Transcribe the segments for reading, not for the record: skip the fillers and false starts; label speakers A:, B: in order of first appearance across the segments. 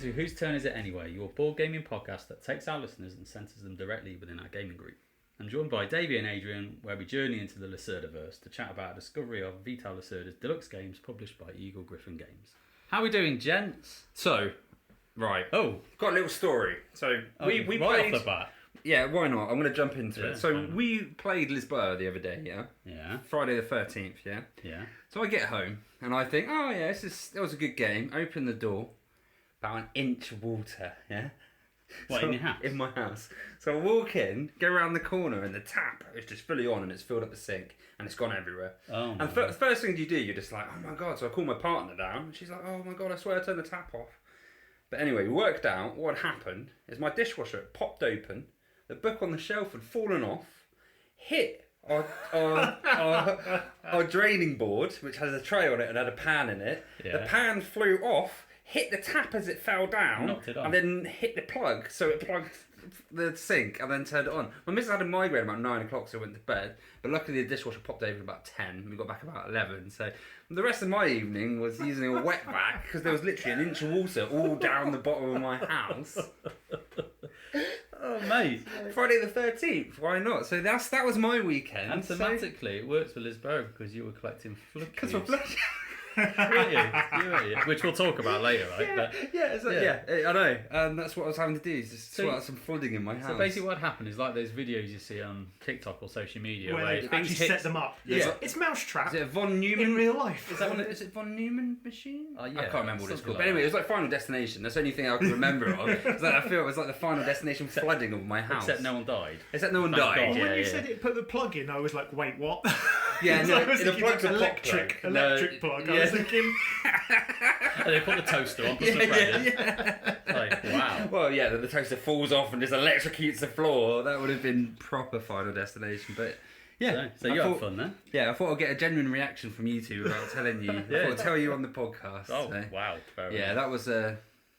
A: to Whose Turn Is It Anyway, your board gaming podcast that takes our listeners and centres them directly within our gaming group. I'm joined by Davey and Adrian, where we journey into the Lacerdaverse to chat about a discovery of Vital Lacerda's deluxe games published by Eagle-Gryphon Games. How are we doing, gents?
B: So, right.
A: Oh,
B: got a little story. So, we
A: right
B: played...
A: off the bat.
B: Yeah, why not? I'm going to jump into it. So,
A: fine.
B: we played Lisboa the other day, yeah?
A: Yeah.
B: Friday the 13th, yeah?
A: Yeah.
B: So, I get home, and I think, oh, yeah, that was a good game. Open the door. About an inch of water, yeah?
A: What,
B: So,
A: in your house?
B: In my house. So I walk in, go around the corner, and the tap is just fully on, and it's filled up the sink, and it's gone everywhere.
A: Oh,
B: And the first thing you do, you're just like, oh my god. So I call my partner down, and she's like, oh my god, I swear I turned the tap off. But anyway, we worked out what had happened is my dishwasher had popped open, the book on the shelf had fallen off, hit our draining board, which has a tray on it and had a pan in it.
A: Yeah.
B: The pan flew off, hit the tap as it fell down,
A: Knocked it off.
B: and then hit the plug, so it plugged the sink and then turned it on. My missus had a migraine about 9 o'clock, so I went to bed, but luckily the dishwasher popped over at about 10. We got back about 11, so the rest of my evening was using a wet vac because there was literally an inch of water all down the bottom of my house.
A: Oh, mate.
B: Friday the 13th, why not? So that was my weekend.
A: And thematically, it works for Lisboa because you were collecting flood
B: Because
A: cubes.
B: we're blood.
A: Weren't you? Which we'll talk about later, right?
B: Yeah,
A: But,
B: I know. That's what I was having to do, is just sort out some flooding in my house.
A: so basically what happened is like those videos you see on TikTok or social media
C: where they
A: things
C: actually
A: hit...
C: set them up.
B: Yeah.
C: It's Mousetrap
B: Is it a Von Neumann?
C: in real life.
B: Is that one? Is it Von Neumann machine?
A: Yeah,
B: I can't remember what it's
A: something
B: called.
A: like
B: But anyway,
A: that.
B: it was like Final Destination. That's the only thing I can remember of. It's like, I feel it was like the Final Destination flooding of my house.
A: Except no one died.
B: Except no one
A: Thank
B: died.
A: God.
C: Well,
B: Yeah,
C: when you
B: yeah.
C: said it put the plug in, I was like, wait, what?
B: Yeah,
C: So
B: no,
C: I was
B: the
C: thinking
B: plug's a pop
C: electric
B: plug.
C: plug. I
B: yeah.
C: was thinking,
A: And they put the toaster on, put some bread in. Like, wow.
B: Well, yeah, the toaster falls off and just electrocutes the floor. That would have been proper Final Destination. But yeah,
A: So
B: I
A: you had
B: thought-
A: fun then?
B: Yeah, I thought I'd get a genuine reaction from you two without telling you. I thought I'd tell you on the podcast.
A: Oh,
B: so.
A: wow. Fair
B: Yeah,
A: enough.
B: that was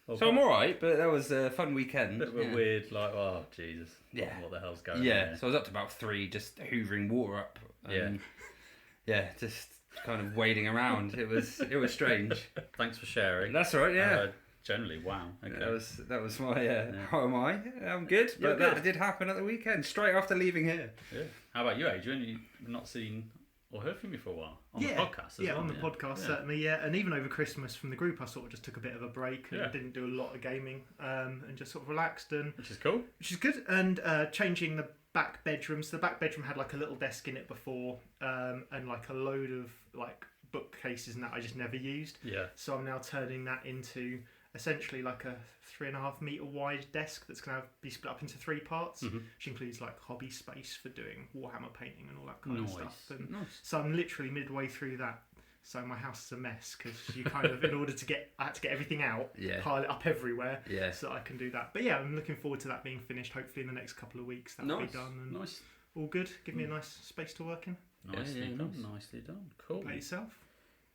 A: Well,
B: so I'm alright, but that was a fun weekend.
A: bit of a
B: yeah.
A: weird, like, oh, Jesus.
B: Yeah.
A: What the hell's going on
B: Yeah,
A: here?
B: so I was up to about 3, just hoovering water up. And yeah, just kind of wading around. It was strange.
A: Thanks for sharing.
B: That's all right. Yeah,
A: Generally, wow. Okay.
B: that was my. How am I? I'm good, but
A: You're
B: that did happen at the weekend, straight after leaving here.
A: Yeah. How about you, Adrian? You've not seen or heard from you for a while on the
C: yeah,
A: podcast as well.
C: on the podcast certainly, yeah. And even over Christmas from the group, I sort of just took a bit of a break and
A: Yeah.
C: didn't do a lot of gaming and just sort of relaxed
A: Which is cool.
C: which is good. And changing the back bedroom. So the back bedroom had like a little desk in it before and like a load of like bookcases and that I just never used.
A: Yeah.
C: So I'm now turning that into essentially like a 3.5 metre wide desk that's going to be split up into 3 parts, which includes like hobby space for doing Warhammer painting and all that kind of stuff. And so I'm literally midway through that. So my house is a mess because you kind of, in order to get, I had to get everything out, pile it up everywhere, so that I can do that. But yeah, I'm looking forward to that being finished. Hopefully in the next couple of weeks that'll be done. And all good. Give me a nice space to work in.
A: Nicely done. Cool.
C: By yourself?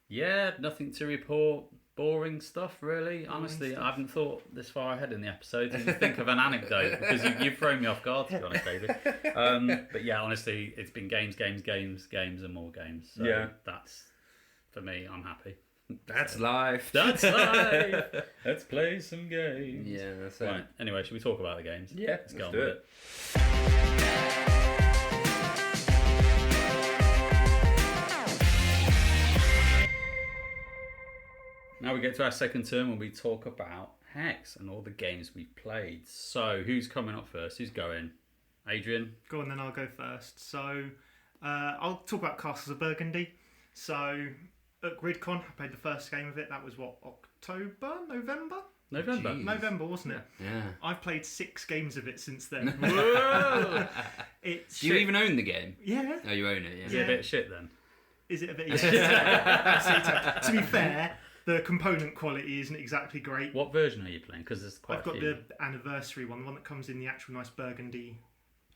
A: Yeah, nothing to report. Boring stuff, really. Honestly, I haven't thought this far ahead in the episode. You think of an anecdote because you've thrown me off guard, to be honest, David. But yeah, honestly, it's been games, and more games. So that's, for me, I'm happy.
B: That's life.
A: That's life. Let's play some games.
B: Yeah, that's it.
A: Right. Anyway, should we talk about the games?
B: Yeah,
A: let's go on
B: do
A: with
B: it.
A: Now we get to our second term when we talk about Hex and all the games we've played. So, who's coming up first? Who's going? Adrian?
C: Go on, then I'll go first. So, I'll talk about Castles of Burgundy. So, at GridCon, I played the first game of it. That was what, November, wasn't it?
B: Yeah.
C: I've played 6 games of it since then.
A: Whoa!
C: It's
B: Do you even own the game?
C: Yeah.
B: Oh, you own it,
A: Is it a bit of shit then?
C: Is it a bit? Yeah. To be fair, the component quality isn't exactly great.
A: What version are you playing? Because there's quite
C: I've got
A: a few.
C: the anniversary one, the one that comes in the actual nice burgundy,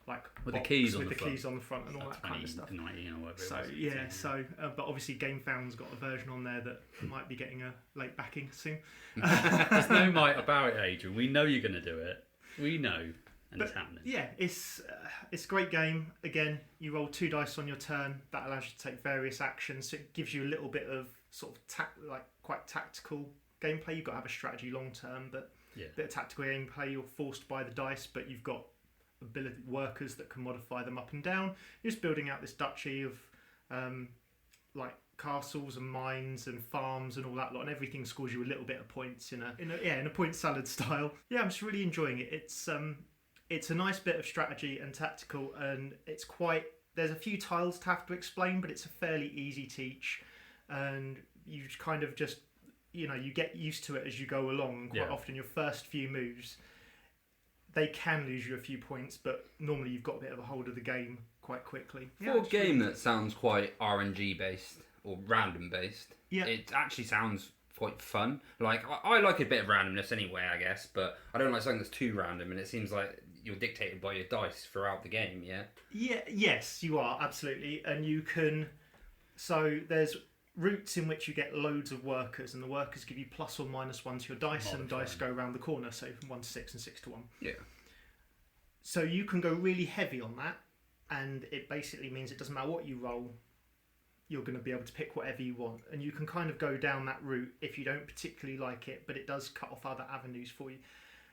C: like
A: With the
C: box
A: keys on
C: with
A: the front.
C: keys on the front and all that kind of stuff.
A: 2019 or whatever
C: So
A: it was.
C: but obviously GameFound's got a version on there that might be getting a late backing soon.
A: There's no might about it, Adrian. We know you're going to do it. We know, and it's happening.
C: Yeah, it's a great game. Again, you roll 2 dice on your turn. That allows you to take various actions. So it gives you a little bit of sort of quite tactical gameplay. You've got to have a strategy long term, but bit of tactical gameplay. You're forced by the dice, but you've got ability workers that can modify them up and down. You're just building out this duchy of like castles and mines and farms and all that lot, and everything scores you a little bit of points in a point salad style. Yeah, I'm just really enjoying it. It's a nice bit of strategy and tactical, and it's quite. There's a few tiles to have to explain, but it's a fairly easy teach, and you kind of just you get used to it as you go along. And quite often, your first few moves, they can lose you a few points, but normally you've got a bit of a hold of the game quite quickly.
B: For a game that sounds quite RNG based or random based, it actually sounds quite fun. Like I like a bit of randomness anyway, I guess, but I don't like something that's too random, and it seems like you're dictated by your dice throughout the game.
C: Yes, you are, absolutely. And you can, so there's routes in which you get loads of workers, and the workers give you plus or minus one to your dice, and dice go around the corner, so from 1 to 6 and 6 to 1. So you can go really heavy on that, and it basically means it doesn't matter what you roll, you're going to be able to pick whatever you want, and you can kind of go down that route if you don't particularly like it, but it does cut off other avenues for you.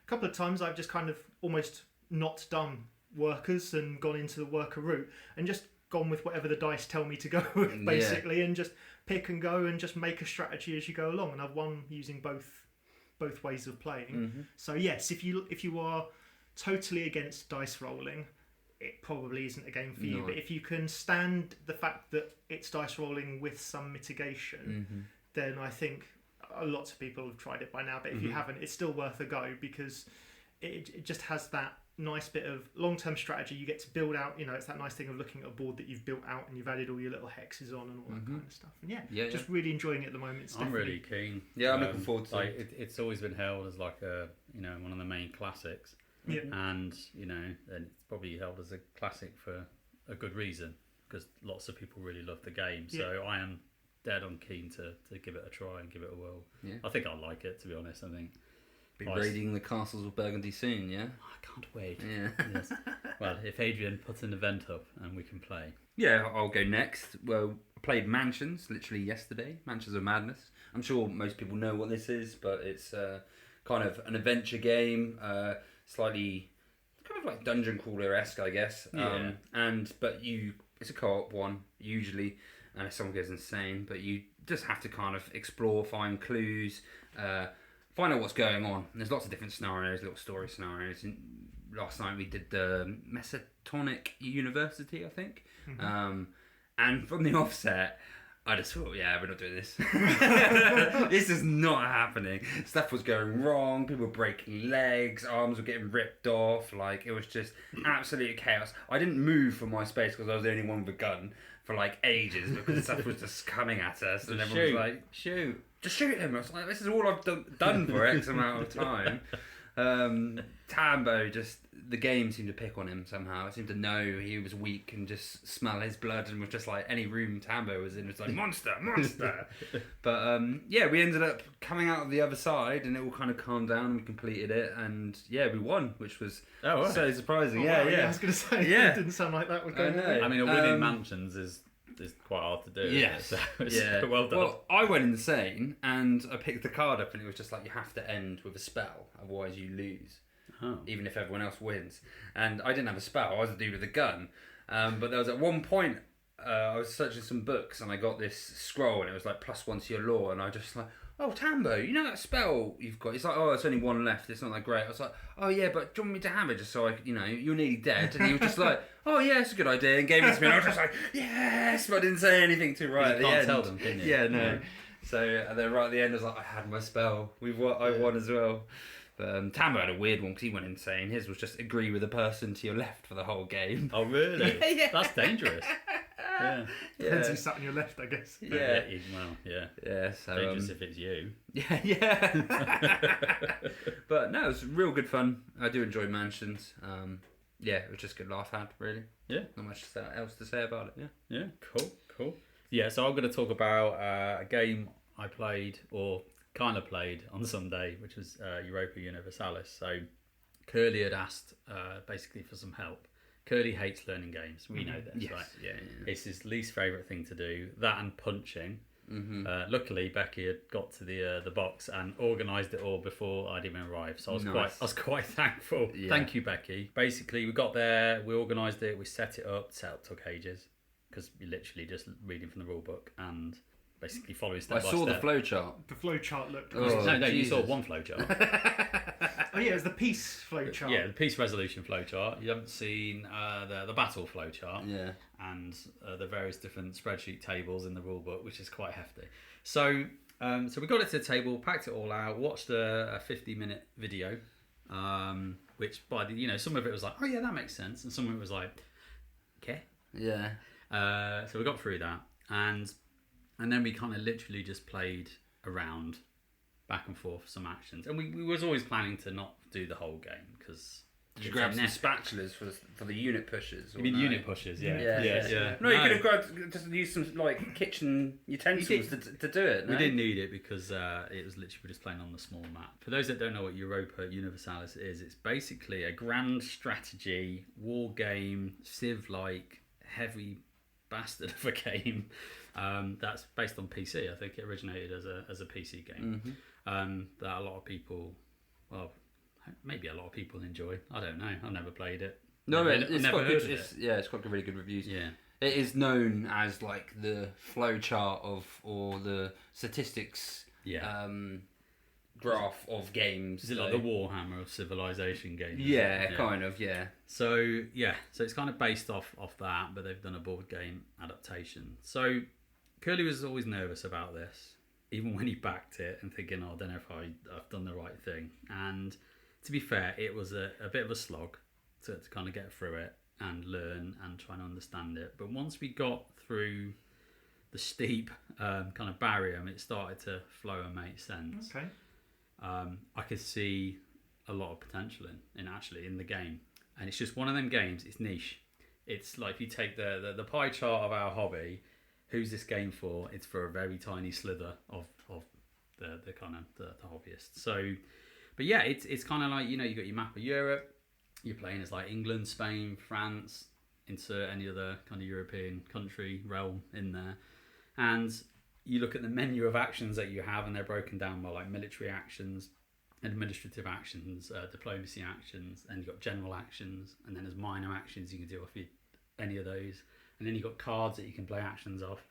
C: A couple of times I've just kind of almost not done workers and gone into the worker route and just gone with whatever the dice tell me to go with, basically, and just pick and go and just make a strategy as you go along. And I've won using both ways of playing. So yes, if you are totally against dice rolling, it probably isn't a game for you. But if you can stand the fact that it's dice rolling with some mitigation, then I think lots of people have tried it by now. But if you haven't, it's still worth a go, because it just has that nice bit of long-term strategy. You get to build out, it's that nice thing of looking at a board that you've built out and you've added all your little hexes on and all that kind of stuff. And just really enjoying it at the moment.
A: I'm really keen.
B: I'm looking forward to
A: it. It's always been held as like a one of the main classics. And it's probably held as a classic for a good reason, because lots of people really love the game. So I am dead on keen to give it a try and give it a whirl. I think I'll like it, to be honest. I think
B: be raiding the Castles of Burgundy soon.
A: I can't wait. Yes. Well, if Adrian puts an event up and we can play.
B: I'll go next. Well, I played Mansions literally yesterday. Mansions of Madness. I'm sure most people know what this is, but it's kind of an adventure game, slightly kind of like dungeon crawler-esque, I guess. But it's a co-op one usually, and if someone goes insane, but you just have to kind of explore, find clues, find out what's going on. And there's lots of different scenarios, little story scenarios. And last night we did the Masonic University, I think. And from the offset, I just thought, we're not doing this. This is not happening. Stuff was going wrong. People were breaking legs. Arms were getting ripped off. Like, it was just absolute chaos. I didn't move from my space because I was the only one with a gun for like ages, because stuff was just coming at us. And everyone was like, shoot. Just shoot him. I was like, this is all I've done for X amount of time. Tambo, just the game seemed to pick on him somehow. It seemed to know he was weak and just smell his blood, and was just like, any room Tambo was in, it was like, monster. But we ended up coming out of the other side, and it all kind of calmed down, and we completed it, and we won, which was so surprising.
C: I was going to say, it didn't sound like that was going on.
A: I mean, a winning Mansions is quite hard to do.
B: Yes.
A: Well done.
B: Well, I went insane, and I picked the card up, and it was just like, you have to end with a spell, otherwise you lose. Even if everyone else wins. And I didn't have a spell, I was a dude with a gun. But there was at one point, I was searching some books, and I got this scroll, and it was like +1 to your law, and I just like, oh, Tambo, you know that spell you've got? He's like, oh, it's only one left, it's not that great. I was like, oh yeah, but do you want me to have it just so you're nearly dead? And he was just like, oh yeah, it's a good idea, and gave it to me, and I was just like, yes, but I didn't say anything too right at the end.
A: You can't tell them, can you?
B: Yeah, no. So and then right at the end, I was like, I had my spell. I won as well. But Tambo had a weird one because he went insane. His was just agree with the person to your left for the whole game.
A: Oh, really? That's dangerous.
C: Depends who sat on your left, I guess.
A: Yeah,
B: so
A: dangerous if it's you.
B: But no, it was real good fun. I do enjoy Mansions. It was just a good laugh had, really. Not much else to say about it.
A: Yeah, cool. Yeah, so I'm going to talk about a game I played, or kind of played on Sunday, which was Europa Universalis. So Curly had asked basically for some help. Curly hates learning games. We know this, right?
B: Yeah.
A: It's his least favourite thing to do. That and punching. Luckily, Becky had got to the box and organised it all before I'd even arrived, so I was quite thankful. Yeah. Thank you, Becky. Basically, we got there, we organised it, we set it up. Setup took ages because you're literally just reading from the rule book and basically following step by step.
B: I saw the flowchart.
C: The flowchart looked.
A: No, you saw one flowchart.
C: Oh yeah, it's the peace flowchart.
A: Yeah, the peace resolution flowchart. You haven't seen the battle flowchart.
B: Yeah.
A: And the various different spreadsheet tables in the rulebook, which is quite hefty. So, we got it to the table, packed it all out, watched a 50-minute video, which by the some of it was like, oh yeah, that makes sense, and some of it was like, okay.
B: Yeah.
A: So we got through that, and then we kind of literally just played around, back and forth, some actions, and we was always planning to not do the whole game because.
B: Did you grab some spatulas for the unit pushes?
A: You mean unit pushes? Yeah.
B: No, you could have just used some kitchen utensils to do it. No?
A: We didn't need it because it was literally just playing on the small map. For those that don't know what Europa Universalis is, it's basically a grand strategy war game, Civ-like, heavy bastard of a game that's based on PC. I think it originated as a PC game that a lot of people, maybe a lot of people enjoy. I don't know. I've never played it.
B: No, it's quite good. It's got really good reviews.
A: Yeah,
B: it is known as like the flowchart or the statistics.
A: Yeah.
B: Graph of games.
A: Is it like the Warhammer of Civilization games?
B: Yeah, kind of. Yeah.
A: So it's kind of based off that, but they've done a board game adaptation. So Curly was always nervous about this, even when he backed it and thinking, I don't know if I've done the right thing. And to be fair, it was a bit of a slog to kind of get through it and learn and try and understand it. But once we got through the steep kind of barrier and it started to flow and make sense,
C: okay.
A: I could see a lot of potential in the game. And it's just one of them games, it's niche. It's like if you take the pie chart of our hobby, who's this game for? It's for a very tiny slither of the kind of the hobbyists. So, but yeah, it's kind of like, you got your map of Europe, you're playing as like England, Spain, France, insert any other kind of European country, realm in there. And you look at the menu of actions that you have and they're broken down by like military actions, administrative actions, diplomacy actions, and you've got general actions, and then there's minor actions you can do off any of those. And then you've got cards that you can play actions off.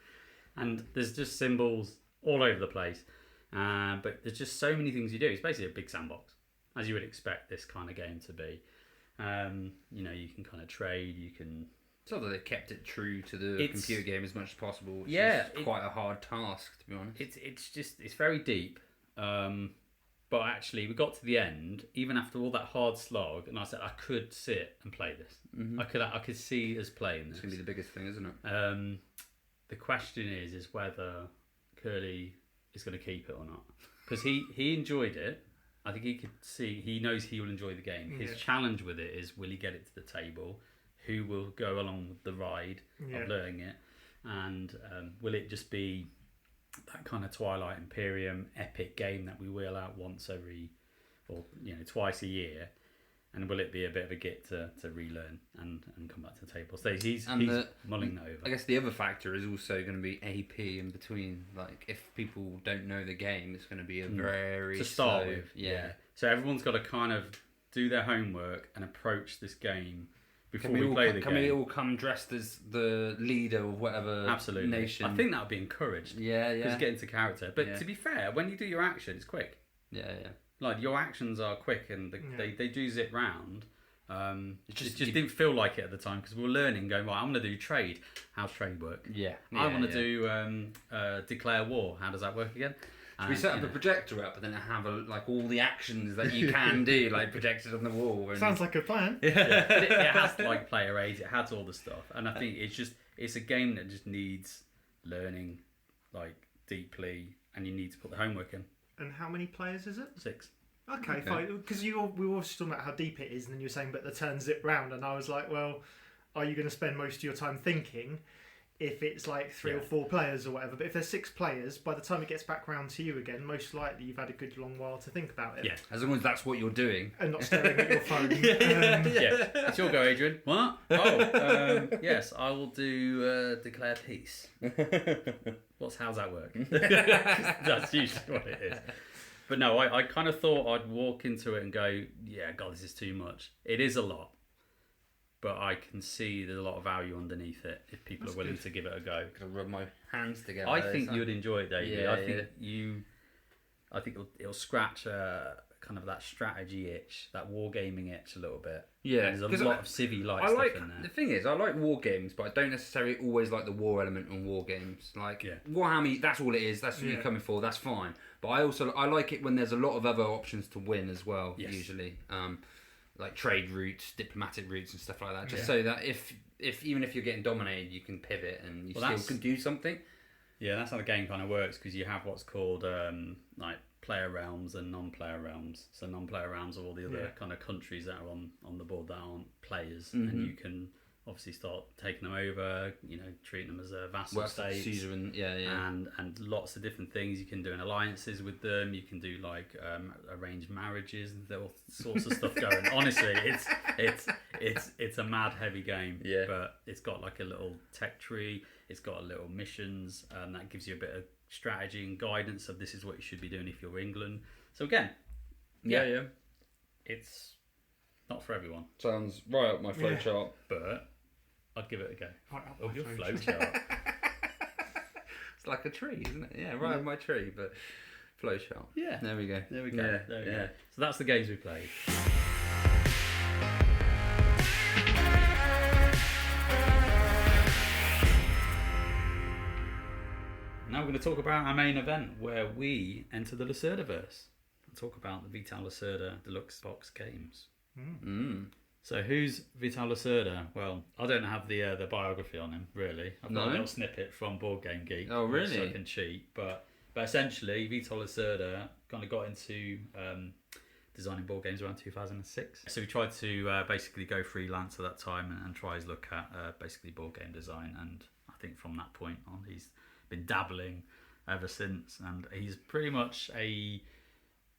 A: And there's just symbols all over the place. But there's just so many things you do. It's basically a big sandbox, as you would expect this kind of game to be. You can kind of trade, you can...
B: It's not that they've kept it true to the computer game as much as possible, which is quite a hard task, to be honest.
A: It's very deep. But actually, we got to the end, even after all that hard slog, and I said I could sit and play this. Mm-hmm. I could see us playing this.
B: It's going to be the biggest thing, isn't it?
A: The question is whether Curly is going to keep it or not. Because he enjoyed it. I think he knows he will enjoy the game. His challenge with it is, will he get it to the table? Who will go along with the ride of learning it? And will it just be that kind of Twilight Imperium epic game that we wheel out twice a year? And will it be a bit of a git to relearn and come back to the table? So he's mulling that over.
B: I guess the other factor is also going to be AP in between. Like, if people don't know the game, it's going to be a very
A: to start with. Yeah. So everyone's got to kind of do their homework and approach this game before we play the game.
B: Can we all come dressed as the leader of whatever nation?
A: I think that would be encouraged.
B: Yeah.
A: Just get into character. But to be fair, when you do your action, it's quick.
B: Yeah.
A: Like, your actions are quick and they do zip round. It just didn't feel like it at the time because we were learning, going, right, I'm going to do trade. How's trade work? I want to do declare war. How does that work again?
B: We set up a projector up and then have all the actions that you can do, like projected on the wall. And...
C: Sounds like a plan.
A: It has player aids. It has all the stuff, and I think it's a game that just needs learning deeply, and you need to put the homework in.
C: And how many players is it?
A: 6.
C: Okay. Fine. Because we were also talking about how deep it is, and then you were saying, but the turns zip round, and I was like, well, are you going to spend most of your time thinking? if it's like 3 or 4 players or whatever. But if there's 6 players, by the time it gets back round to you again, most likely you've had a good long while to think about it.
A: Yeah.
B: As long as that's what you're doing.
C: And not staring at your phone.
A: It's your go, Adrian. What? Oh, yes, I will do declare peace. How's that work? That's usually what it is. But no, I kind of thought I'd walk into it and go, yeah, God, this is too much. It is a lot. But I can see there's a lot of value underneath it if people are willing to give it a go.
B: I'm gonna rub my hands together.
A: I think you'd enjoy it, Davey.
B: Yeah,
A: I think it'll scratch kind of that strategy itch, that wargaming itch a little bit.
B: Yeah,
A: and there's a lot of civvy-like stuff in there.
B: The thing is, I like war games, but I don't necessarily always like the war element on war games. Like Warhammer, that's all it is. That's what you're coming for. That's fine. But I like it when there's a lot of other options to win as well. Yes. Usually. Like trade routes, diplomatic routes, and stuff like that. Just so that if even if you're getting dominated, you can pivot and you still can do something. Yeah,
A: that's how the game kind of works, because you have what's called like player realms and non-player realms. So non-player realms are all the other kind of countries that are on the board that aren't players, and you can obviously start taking them over. Treating them as a vassal state, and lots of different things. You can do alliances with them. You can do like arranged marriages and all sorts of stuff going. Honestly, it's a mad heavy game. Yeah, but it's got like a little tech tree. It's got a little missions, and that gives you a bit of strategy and guidance of this is what you should be doing if you're England. So again, it's not for everyone.
B: Sounds right up my flowchart,
A: but I'd give it a go. Right, your flowchart.
B: It's like a tree, isn't it? Yeah, right up my tree, but flowchart.
A: Yeah.
B: There we go.
A: There we go. So that's the games we played. Now we're going to talk about our main event, where we enter the Lacerdaverse and talk about the Vital Lacerda Deluxe Box Games. So who's Vital Lacerda? Well, I don't have the biography on him, really. I've got a little snippet from Board Game Geek.
B: Oh, really?
A: So I can cheat. But essentially, Vital Lacerda kind of got into designing board games around 2006. So he tried to basically go freelance at that time and try his look at basically board game design. And I think from that point on, he's been dabbling ever since. And he's pretty much a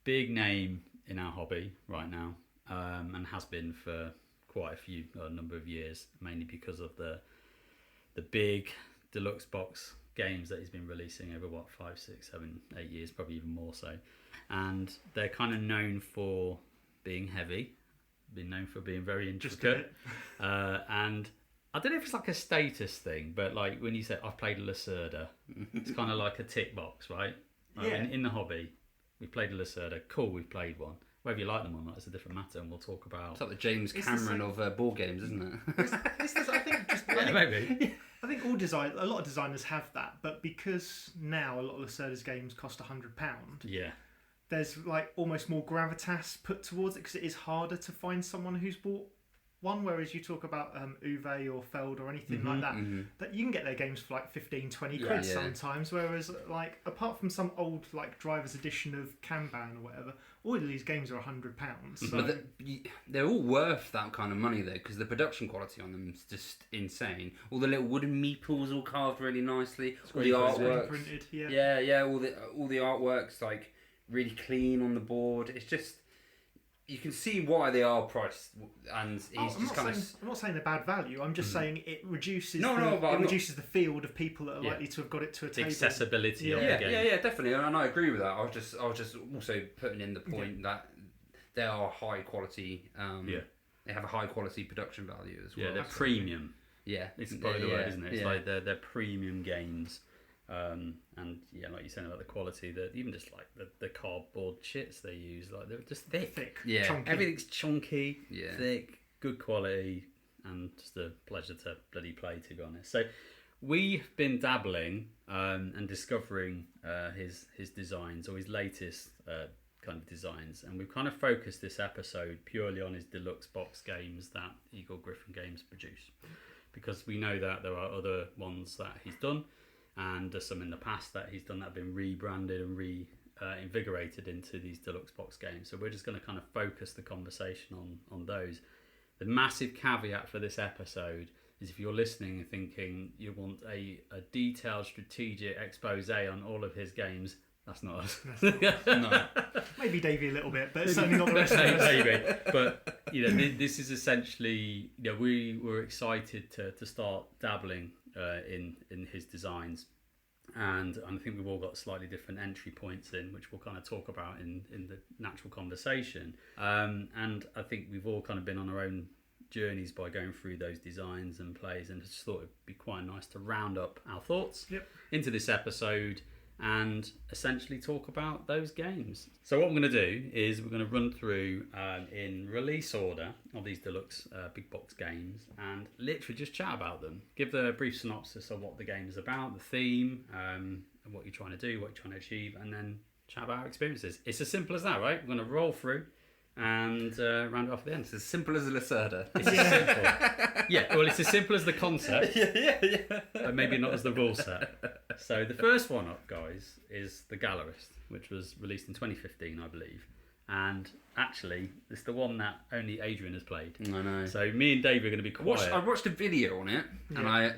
A: big name in our hobby right now. And has been for quite a number of years, mainly because of the big deluxe box games that he's been releasing over 5, 6, 7, 8 years, probably even more so. And they're kind of known for being heavy, been known for being very intricate. And I don't know if it's like a status thing, but like when you say I've played a Lacerda, it's kind of like a tick box, right? In the hobby, we've played a Lacerda. Cool, we've played one. Whether you like them or not is a different matter, and we'll talk about.
B: It's like the James Cameron of board games, isn't it?
A: Maybe.
C: I think a lot of designers have that, but because now a lot of Lacerda's games cost £100, there's like almost more gravitas put towards it because it is harder to find someone who's bought one, whereas you talk about Uwe or Feld or anything like that, that you can get their games for like 15, 20 quid sometimes, whereas like apart from some old like driver's edition of Kanban or whatever, all of these games are £100. So.
B: But they're all worth that kind of money though, because the production quality on them is just insane. All the little wooden meeples all carved really nicely, all the artwork
C: printed,
B: all the artworks like really clean on the board. It's just, you can see why they are priced, and I'm
C: not saying they're bad value. I'm just saying it reduces reduces the field of people that are likely to have got it to a table.
A: Accessibility of the game.
B: Yeah, definitely, and I agree with that. I was just also putting in the point that they are high quality. They have a high quality production value as well.
A: Yeah, they're premium.
B: Yeah,
A: it's probably the word, isn't it? It's like they're premium games. And like you said about the quality, that even just like the cardboard chits they use, like they're just thick.
B: Yeah,
C: chunky.
A: Everything's chunky, thick, good quality, and just a pleasure to bloody play, to be honest. So we've been dabbling and discovering his designs, or his latest kind of designs, and we've kind of focused this episode purely on his deluxe box games that Eagle-Gryphon Games produce, because we know that there are other ones that he's done. And there's some in the past that he's done that have been rebranded and reinvigorated into these deluxe box games. So we're just going to kind of focus the conversation on those. The massive caveat for this episode is if you're listening and thinking you want a detailed strategic expose on all of his games, that's not us.
B: No.
C: Maybe Davey a little bit, but certainly not the rest of us.
A: Maybe. But this is essentially, we were excited to start dabbling in his designs, and I think we've all got slightly different entry points in, which we'll kind of talk about in the natural conversation. And I think we've all kind of been on our own journeys by going through those designs and plays, and just thought it'd be quite nice to round up our thoughts into this episode and essentially talk about those games. So what I'm going to do is we're going to run through in release order of these deluxe big box games and literally just chat about them. Give the brief synopsis of what the game is about, the theme, and what you're trying to do, what you're trying to achieve, and then chat about our experiences. It's as simple as that, right? We're going to roll through and round it off at the end.
B: It's as simple as a Lacerda.
A: It's as simple. Yeah, well, it's as simple as the concept, but maybe not as the rule set. So the first one up, guys, is the Gallerist, which was released in 2015, I believe. And actually, it's the one that only Adrian has played.
B: I know.
A: So me and Dave are going to be quiet.
B: I watched a video on it, and I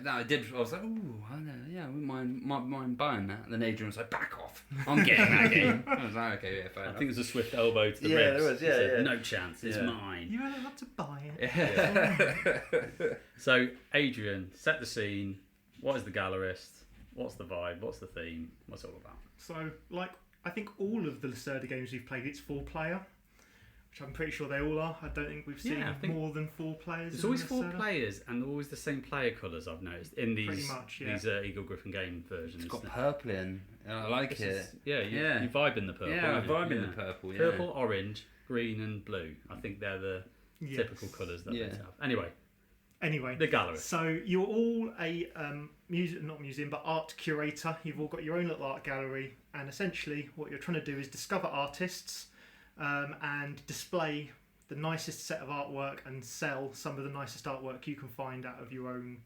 B: was like, ooh, I wouldn't mind buying that. And then Adrian was like, back off, I'm getting that game. I was like, okay, fair enough.
A: I think it was a swift elbow to the ribs.
B: There was,
A: He said, no chance, it's mine.
C: You're allowed to buy it.
A: So, Adrian, set the scene. What is the Gallerist? What's the vibe? What's the theme? What's it all about?
C: So, I think all of the Lacerda games we've played, it's 4-player, which I'm pretty sure they all are. I don't think we've seen more than 4 players.
A: There's always 4 players and always the same player colours, I've noticed, in these these Eagle-Gryphon Game versions.
B: It's got purple in. I like it.
A: You vibe in the purple.
B: Yeah, I vibe in the purple. Yeah.
A: Purple, orange, green and blue. I think they're the typical colours that they have. Anyway, the Gallerist. So
C: you're all a art curator. You've all got your own little art gallery, and essentially what you're trying to do is discover artists and display the nicest set of artwork and sell some of the nicest artwork you can find out of your own,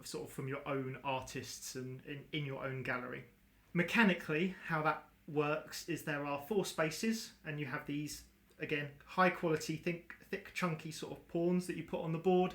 C: sort of from your own artists and in your own gallery. Mechanically, how that works is there are 4 spaces, and you have these, again, high quality, thick, chunky sort of pawns that you put on the board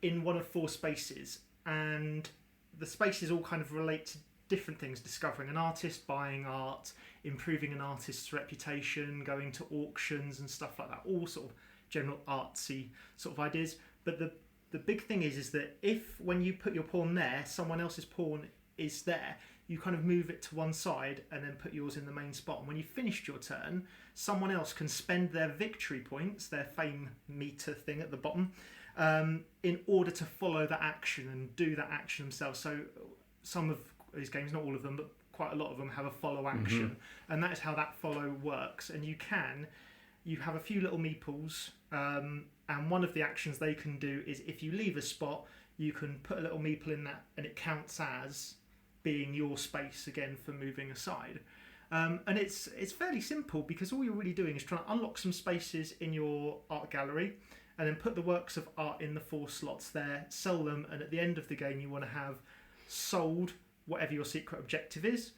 C: in one of 4 spaces, and the spaces all kind of relate to different things: discovering an artist, buying art, improving an artist's reputation, going to auctions and stuff like that, all sort of general artsy sort of ideas. But the big thing is that if, when you put your pawn there, someone else's pawn is there, you kind of move it to one side and then put yours in the main spot. And when you've finished your turn, someone else can spend their victory points, their fame meter thing at the bottom, in order to follow that action and do that action themselves. So some of these games, not all of them, but quite a lot of them have a follow action. And that is how that follow works. And you have a few little meeples, and one of the actions they can do is, if you leave a spot, you can put a little meeple in that, and it counts as being your space again for moving aside. And it's fairly simple, because all you're really doing is trying to unlock some spaces in your art gallery and then put the works of art in the 4 slots there, sell them, and at the end of the game you want to have sold whatever your secret objective is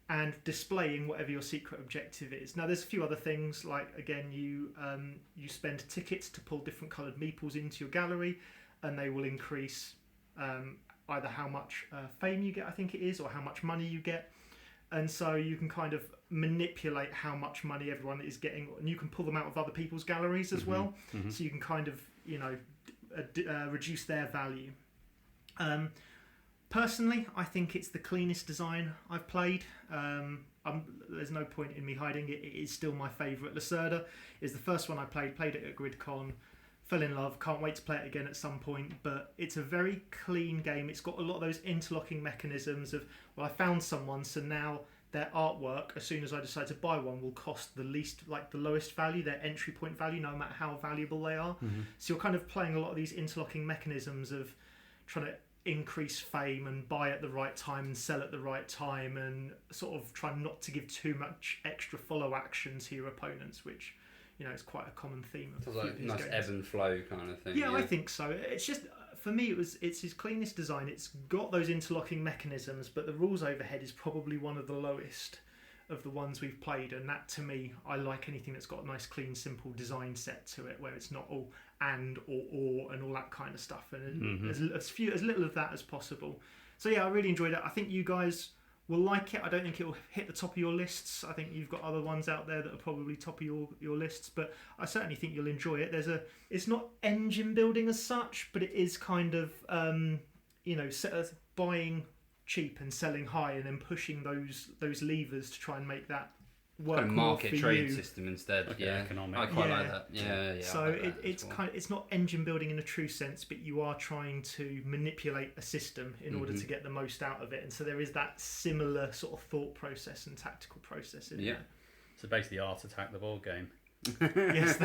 C: and displaying whatever your secret objective is. Now there's a few other things, like, again, you spend tickets to pull different coloured meeples into your gallery, and they will increase either how much fame you get, I think it is, or how much money you get. And so you can kind of manipulate how much money everyone is getting, and you can pull them out of other people's galleries as well. So you can kind of, reduce their value. Personally, I think it's the cleanest design I've played. There's no point in me hiding it. It is still my favourite. Lacerda is the first one I played it at GridCon, fell in love, can't wait to play it again at some point. But it's a very clean game. It's got a lot of those interlocking mechanisms of, well, I found someone, so now their artwork, as soon as I decide to buy one, will cost the lowest value, their entry point value, no matter how valuable they are. So you're kind of playing a lot of these interlocking mechanisms of trying to increase fame and buy at the right time and sell at the right time, and sort of try not to give too much extra follow action to your opponents, which, is quite a common theme of
B: like nice games. Ebb and flow kind of thing.
C: Yeah, I think so. It's just, for me, it's his cleanest design. It's got those interlocking mechanisms, but the rules overhead is probably one of the lowest of the ones we've played, and that to me, I like anything that's got a nice, clean, simple design set to it, where it's not all and or and all that kind of stuff, and as little of that as possible. So yeah, I really enjoyed it. I think you guys will like it. I don't think it will hit the top of your lists. I think you've got other ones out there that are probably top of your lists, but I certainly think you'll enjoy it. It's not engine building as such, but it is kind of buying cheap and selling high, and then pushing those levers to try and make that work.
B: Kind of market
C: for
B: trade
C: you.
B: system instead.
A: Okay,
B: yeah,
A: economic.
B: I quite like that. Yeah.
C: So
B: I like that
C: it's
B: as well.
C: it's not engine building in a true sense, but you are trying to manipulate a system in order to get the most out of it, and so there is that similar sort of thought process and tactical process in there.
A: So basically, Art Attack the board game.
C: Yes,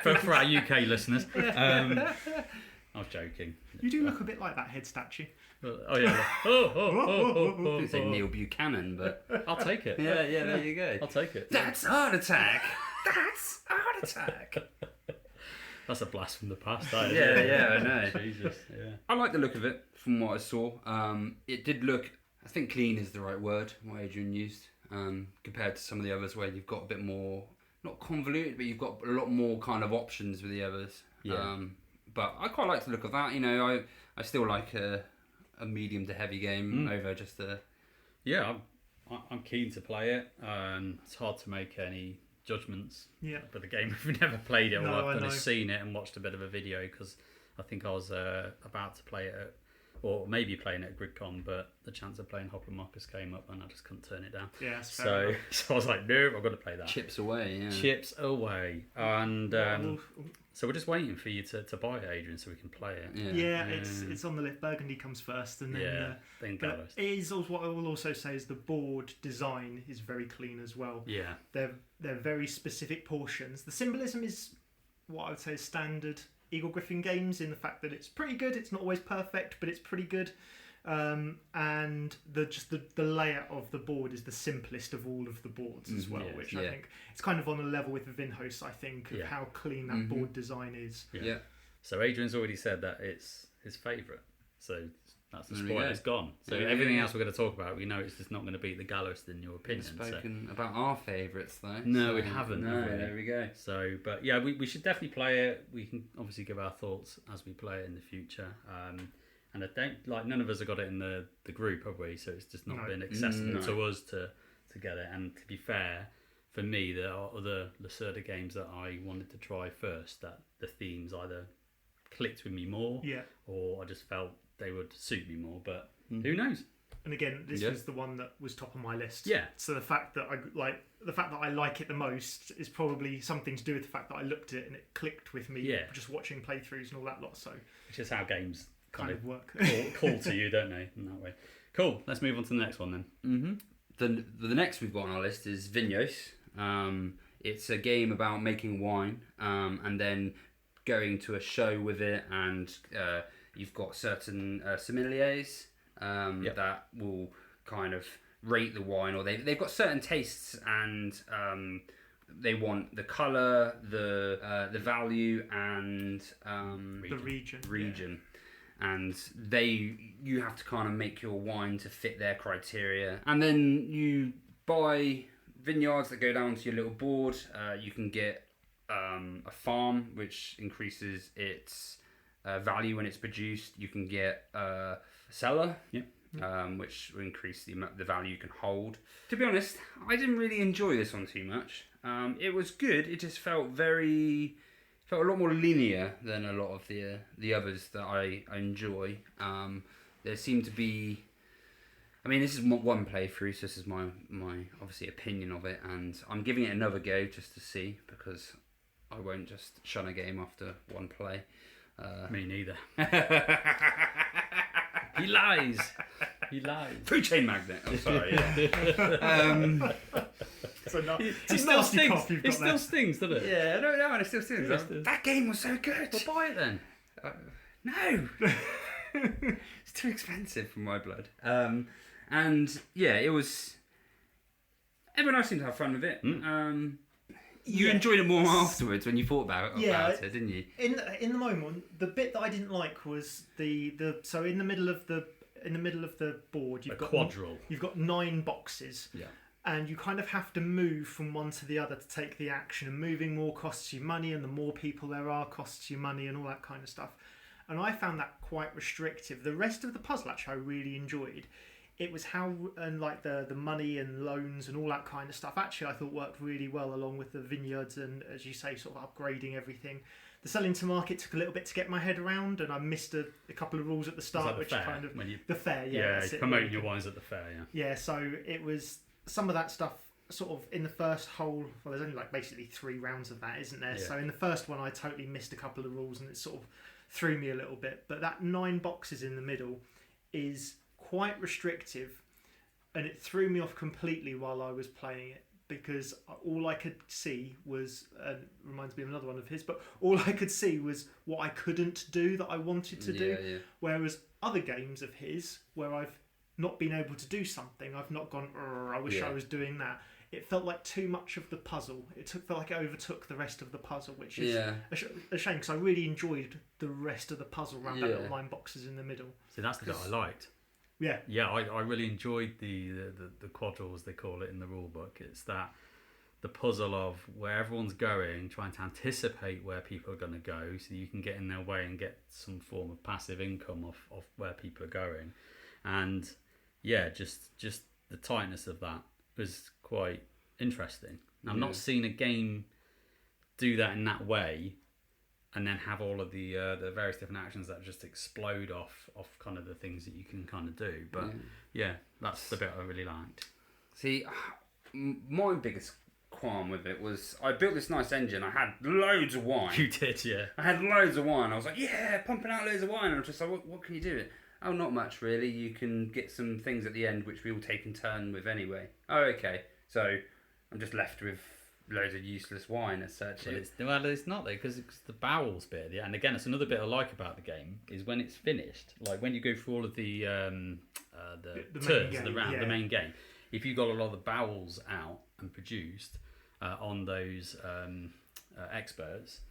A: for our UK listeners. I was joking.
C: you do look a bit like that head statue.
A: Oh yeah.
B: I didn't say Neil Buchanan, but
A: I'll take it.
B: yeah, there you go.
A: I'll take it.
B: That's Heart Attack. That's Heart Attack.
A: That's a blast from the past. That, isn't
B: Yeah,
A: it?
B: yeah, I know.
A: Jesus. Yeah.
B: I like the look of it from what I saw. It did look, I think clean is the right word, what Adrian used, compared to some of the others where you've got a bit more, not convoluted, but you've got a lot more kind of options with the others.
A: Yeah.
B: But I quite like the look of that. You know, I still like a medium to heavy game over just a...
A: Yeah, I'm keen to play it. It's hard to make any judgments.
C: Yeah.
A: But the game, we've never played it. All
C: No,
A: I've done
C: I
A: is
C: know.
A: seen it and watched a bit of a video, because I think I was about to play it or maybe playing it at GridCon, but the chance of playing Hoplomachus came up and I just couldn't turn it down.
C: Yeah, that's fair enough.
A: So I was like, no, I've got to play that.
B: Chips away, yeah.
A: Chips away. And
C: Well,
A: so we're just waiting for you to buy it, Adrian, so we can play it.
C: yeah, it's on the list. Burgundy comes first, and then
A: then
C: but
A: Gallerist.
C: it is also, what I will also say is the board design is very clean as well.
A: Yeah.
C: They're very specific portions. The symbolism is what I would say is standard Eagle-Gryphon Games, in the fact that it's pretty good. It's not always perfect, but it's pretty good. And the layout of the board is the simplest of all of the boards as well, which I think it's kind of on a level with the Vinhos, I think, of how clean that board design is.
B: Yeah.
A: So Adrian's already said that it's his favourite. So that's the
B: There we
A: spoiler.
B: go.
A: It's gone. So
B: Yeah,
A: everything
B: yeah.
A: else we're going to talk about, we know it's just not going to beat the Gallerist in your opinion.
B: We've spoken about our favourites though.
A: No,
B: so-
A: we haven't.
B: No,
A: have we?
B: there we go.
A: So, but yeah, we should definitely play it. We can obviously give our thoughts as we play it in the future. And I don't, like, none of us have got it in the group, have we? So it's just not been accessible to us to get it. And to be fair, for me, there are other Lacerda games that I wanted to try first, that the themes either clicked with me more, or I just felt they would suit me more. But who knows?
C: And again, this
B: Yeah.
C: was the one that was top of my list.
A: Yeah.
C: So the fact that I like it the most is probably something to do with the fact that I looked at it and it clicked with me.
A: Yeah.
C: Just watching playthroughs and all that lot. So
A: Which is how games
C: kind of work.
A: call to you, don't they? In that way. Cool. Let's move on to the next one then.
B: The next we've got on our list is Vinhos. It's a game about making wine and then going to a show with it, and you've got certain sommeliers that will kind of rate the wine, or they've got certain tastes, and they want the colour, the value, and
C: The region.
B: region. And you have to kind of make your wine to fit their criteria, and then you buy vineyards that go down to your little board. You can get a farm, which increases its value when it's produced. You can get a cellar, which will increase the value you can hold. To be honest, I didn't really enjoy this one too much. It was good. It just felt a lot more linear than a lot of the others that I enjoy. There seemed to be, I mean, this is one playthrough, so this is my obviously opinion of it, and I'm giving it another go just to see, because I won't just shun a game after one play.
A: Me neither. He lies. He lies.
B: Food chain magnet. I'm sorry.
C: So
A: It still stings. It still stings, doesn't it?
B: Yeah, I don't know, and it still seems
A: Yeah, it still-
B: that game was so good.
A: Well, buy it then.
B: No, it's too expensive for my blood. And yeah, it was. Everyone else seemed to have fun with it. You enjoyed it more afterwards when you thought about it, didn't you?
C: In the moment, the bit that I didn't like was the in the middle of the board you've got
A: quadrille.
C: You've got 9 boxes.
A: Yeah.
C: and you kind of have to move from one to the other to take the action, and moving more costs you money, and the more people there are costs you money, and all that kind of stuff. And I found that quite restrictive. The rest of the puzzle actually I really enjoyed. It was how, and like the money and loans and all that kind of stuff, actually I thought worked really well, along with the vineyards and, as you say, sort of upgrading everything. The selling to market took a little bit to get my head around, and I missed a couple of rules at the start, which
A: fair,
C: kind of
A: when you,
C: the fair,
A: promoting your wines at the fair,
C: yeah. So it was some of that stuff sort of in the first whole. Well, there's only like basically 3 rounds of that, isn't there? Yeah. So in the first one, I totally missed a couple of rules, and it sort of threw me a little bit. But that 9 boxes in the middle is quite restrictive, and it threw me off completely while I was playing it, because all I could see was, reminds me of another one of his, but all I could see was what I couldn't do that I wanted to do. Yeah. Whereas other games of his, where I've not been able to do something, I've not gone, I wish I was doing that. It felt like too much of the puzzle. Felt like it overtook the rest of the puzzle, which is a shame, because I really enjoyed the rest of the puzzle around that little 9 boxes in the middle.
A: See, that's the bit I liked. Yeah, I really enjoyed the quadrils, they call it in the rule book. It's that the puzzle of where everyone's going, trying to anticipate where people are going to go, so you can get in their way and get some form of passive income off where people are going. And yeah, just the tightness of that was quite interesting. I've not seen a game do that in that way, and then have all of the various different actions that just explode off kind of the things that you can kind of do. But yeah, that's the bit I really liked.
B: See, my biggest qualm with it was I built this nice engine. I had loads of wine.
A: You did, yeah.
B: I had loads of wine. I was like, pumping out loads of wine. And I was just like, what can you do? Oh, not much really. You can get some things at the end which we all take in turn with anyway. Oh, okay. So I'm just left with loads of useless wine as such.
A: Well, it's not though, because the bowels bit at the end. Again, it's another bit I like about the game is when it's finished. Like when you go through all of the turns, the main game. If you got a lot of the bowels out and produced on those experts,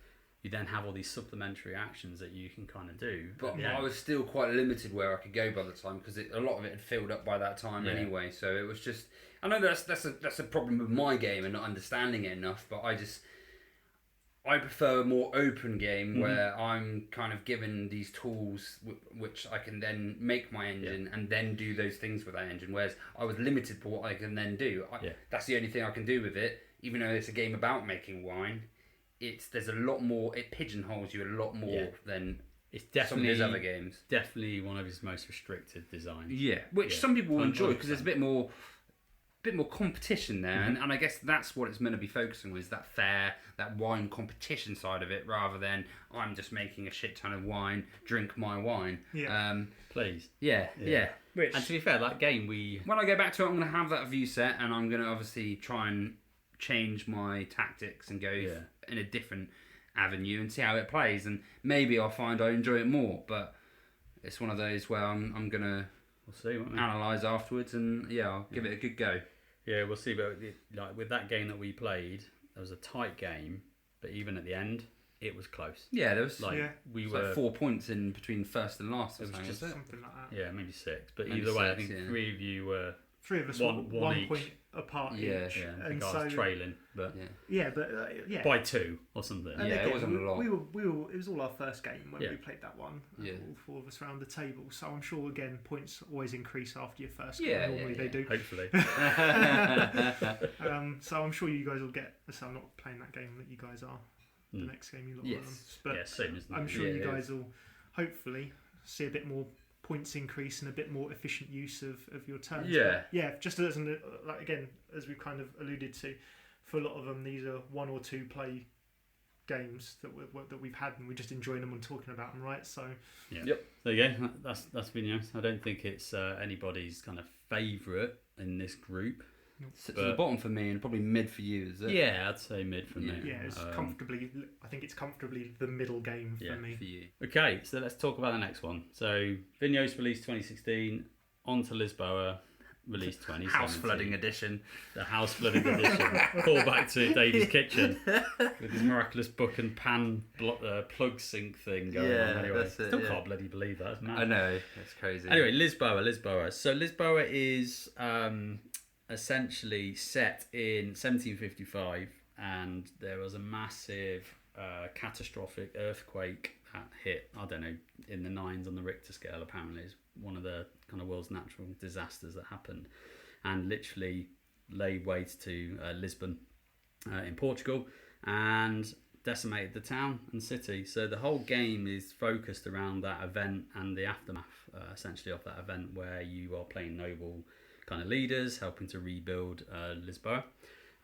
A: you then have all these supplementary actions that you can kind of do.
B: But I was still quite limited where I could go by the time, because a lot of it had filled up by that time anyway. So it was just. I know that's a problem with my game and not understanding it enough, but I prefer a more open game where I'm kind of given these tools which I can then make my engine and then do those things with that engine. Whereas I was limited for what I can then do. That's the only thing I can do with it. Even though it's a game about making wine, there's a lot more. It pigeonholes you a lot more than. It's definitely some of his other games.
A: Definitely one of his most restricted designs.
B: Yeah, which some people will enjoy because there's a bit more competition there, and I guess that's what it's meant to be focusing on, is that wine competition side of it, rather than I'm just making a shit ton of wine, drink my wine.
A: Please.
B: Yeah.
A: And to be fair, that game
B: when I go back to it, I'm going to have that view set, and I'm going to obviously try and change my tactics and go in a different avenue and see how it plays, and maybe I'll find I enjoy it more. But it's one of those where I'm going to analyse afterwards, and I'll give it a good go.
A: Yeah, we'll see. But like with that game that we played, there was a tight game, but even at the end, it was close.
B: Yeah, there was
A: we were
B: like 4 points in between first and last.
C: It was just something like that.
A: Yeah, maybe 6. But either way, I think 3 of you were.
C: 3 of us one each. Point apart each.
A: Yeah, and I was trailing, but by 2 or something.
C: And
B: it wasn't a lot.
C: We were. It was all our first game when we played that one. All 4 of us around the table. So I'm sure again points always increase after your first game. Normally they do.
A: Hopefully.
C: So I'm sure you guys will get. So I'm not playing that game that you guys are. The next game you lot will. But
A: same, isn't it?
C: I'm sure you guys will hopefully see a bit more points increase and a bit more efficient use of your turns. Just as again, as we've kind of alluded to, for a lot of them these are 1 or 2 play games that we've had, and we're just enjoying them and talking about them, right? So
A: there you go. That's Vinhos. I don't think it's anybody's kind of favourite in this group.
B: Sits at the bottom for me, and probably mid for you, is it?
A: Yeah, I'd say mid for me.
C: Yeah, it's comfortably. I think it's comfortably the middle game for me.
B: For you.
A: Okay, so let's talk about the next one. So Vinhos released 2016, on to Lisboa released 2017.
B: House flooding edition.
A: The house flooding edition. Call back to Davey's kitchen with his miraculous book and pan plug sync thing going on. Anyway,
B: that's it,
A: still can't bloody believe that. It's mad.
B: I know, it's crazy.
A: Anyway, Lisboa. So Lisboa is. essentially set in 1755, and there was a massive catastrophic earthquake that hit, I don't know, in the 9s on the Richter scale. Apparently it's one of the kind of world's natural disasters that happened, and literally laid waste to Lisbon in Portugal, and decimated the town and city. So the whole game is focused around that event and the aftermath, essentially, of that event, where you are playing noble kind of leaders, helping to rebuild Lisboa,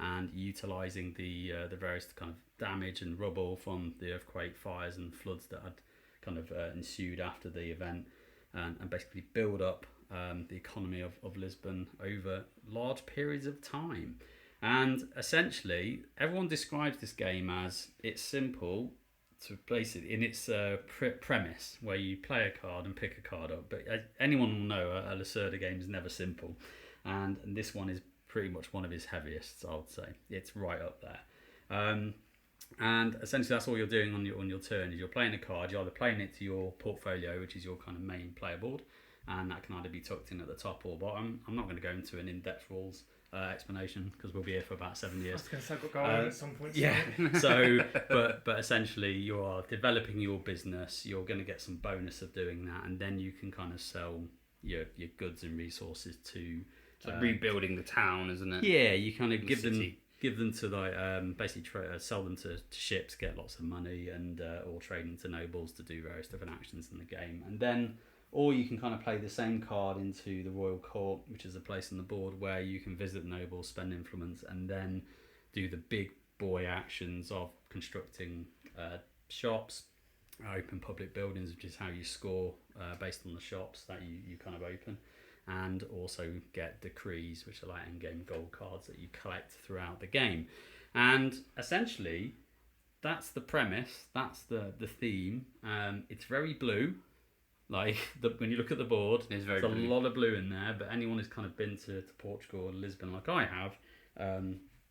A: and utilising the various kind of damage and rubble from the earthquake, fires and floods that had kind of ensued after the event, and basically build up the economy of Lisbon over large periods of time. And essentially, everyone describes this game as it's simple to place it in its premise, where you play a card and pick a card up. But anyone will know a Lacerda game is never simple, and this one is pretty much one of his heaviest, I would say. It's right up there. And essentially, that's all you're doing on your turn. Is you're playing a card. You're either playing it to your portfolio, which is your kind of main player board, and that can either be tucked in at the top or bottom. I'm not going to go into an in-depth rules explanation, because we'll be here for about 7 years.
C: I was going to say, I've got to go on at some point.
A: Yeah. So, but essentially, you are developing your business. You're going to get some bonus of doing that, and then you can kind of sell your goods and resources to.
B: It's like rebuilding the town, isn't it?
A: Yeah, you kind of give them to like basically sell them to ships, get lots of money, and or trade them to nobles to do various different actions in the game, and then. Or you can kind of play the same card into the Royal Court, which is a place on the board where you can visit the nobles, spend influence, and then do the big boy actions of constructing shops, open public buildings, which is how you score based on the shops that you kind of open, and also get decrees, which are like endgame gold cards that you collect throughout the game. And essentially, that's the premise, that's the theme. It's very blue. Like, when you look at the board, there's a lot of blue in there, but anyone who's kind of been to Portugal or Lisbon like I have,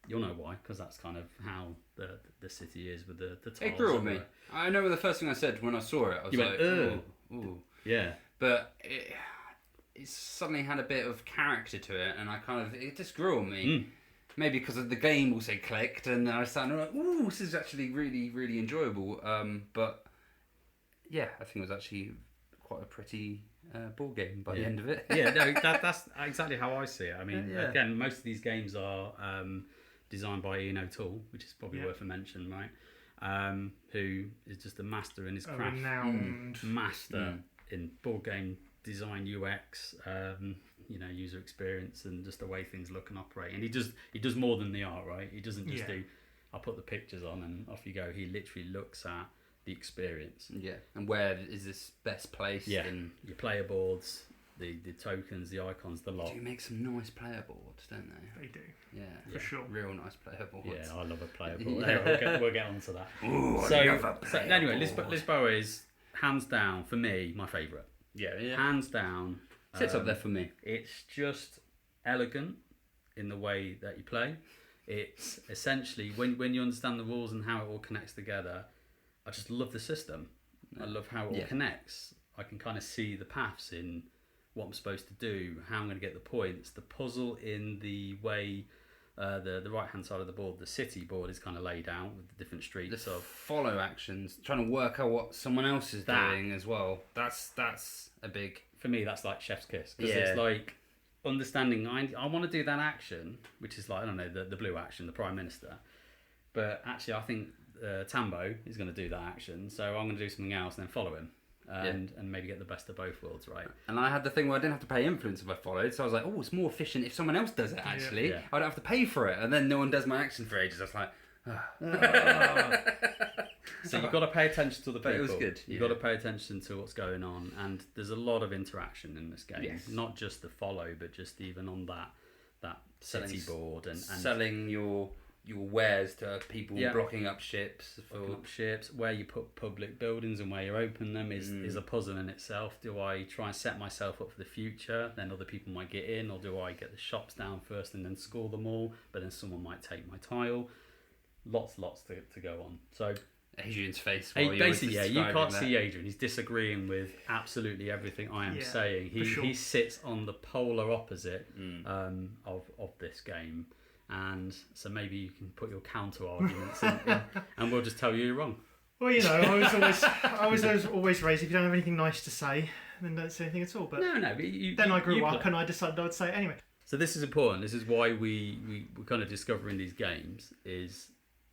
A: you'll know why, because that's kind of how the city is with the tiles.
B: It grew on me. I remember the first thing I said when I saw it. I was like, ooh.
A: Yeah.
B: But it suddenly had a bit of character to it, and it just grew on me. Maybe because of the game also clicked, and I started like, ooh, this is actually really, really enjoyable. But yeah, I think it was actually quite a pretty board game by the end of it.
A: Yeah, no, that's exactly how I see it. I mean, again, most of these games are designed by Ian O'Toole, which is probably worth a mention, right? Who is just a master in his craft.
C: Renowned
A: master in board game design, UX, user experience, and just the way things look and operate. And he does more than the art, right? He doesn't just do, I'll put the pictures on and off you go. He literally looks at the experience.
B: Yeah, and where is this best placed?
A: Yeah, and your player boards, the tokens, the icons, the lot.
B: They do make some nice player boards, don't they?
C: They do.
B: Yeah,
C: for sure.
B: Real nice player boards.
A: Yeah, I love a player board. Anyway, we'll get on to that.
B: Ooh,
A: so anyway, Lisboa is hands down for me my favourite.
B: Yeah,
A: hands down.
B: Sits up there for me.
A: It's just elegant in the way that you play. It's essentially when you understand the rules and how it all connects together. I just love the system. I love how it all connects. I can kind of see the paths in what I'm supposed to do, how I'm going to get the points. The puzzle in the way the right hand side of the board, the city board, is kind of laid out with the different streets
B: the
A: of
B: follow actions, trying to work out what someone else is doing as well. That's a big.
A: For me, that's like chef's kiss, because it's like understanding. I want to do that action, which is like, I don't know, the blue action, the Prime Minister, but actually I think. Tambo is going to do that action, so I'm going to do something else and then follow him, and maybe get the best of both worlds, right?
B: And I had the thing where I didn't have to pay influence if I followed, so I was like, oh, it's more efficient if someone else does it, actually. I don't have to pay for it, and then no one does my action for ages. I was like,
A: So you've got to pay attention to the people.
B: But it was good.
A: You've got to pay attention to what's going on, and there's a lot of interaction in this game. Not just the follow, but just even on that city board and
B: selling your wares to people, blocking up ships,
A: where you put public buildings and where you open them is a puzzle in itself. Do I try and set myself up for the future, then other people might get in, or do I get the shops down first and then score them all, but then someone might take my tile? Lots to go on. So
B: Adrian's face. While
A: Basically, you can't see Adrian. He's disagreeing with absolutely everything I am saying. He sits on the polar opposite of this game, and so maybe you can put your counter arguments in, and we'll just tell you you're wrong.
C: Well, I was always raised, if you don't have anything nice to say, then don't say anything at all. But
A: no. But
C: I grew up and I decided I would say it anyway.
A: So this is important. This is why we're kind of discovering these games is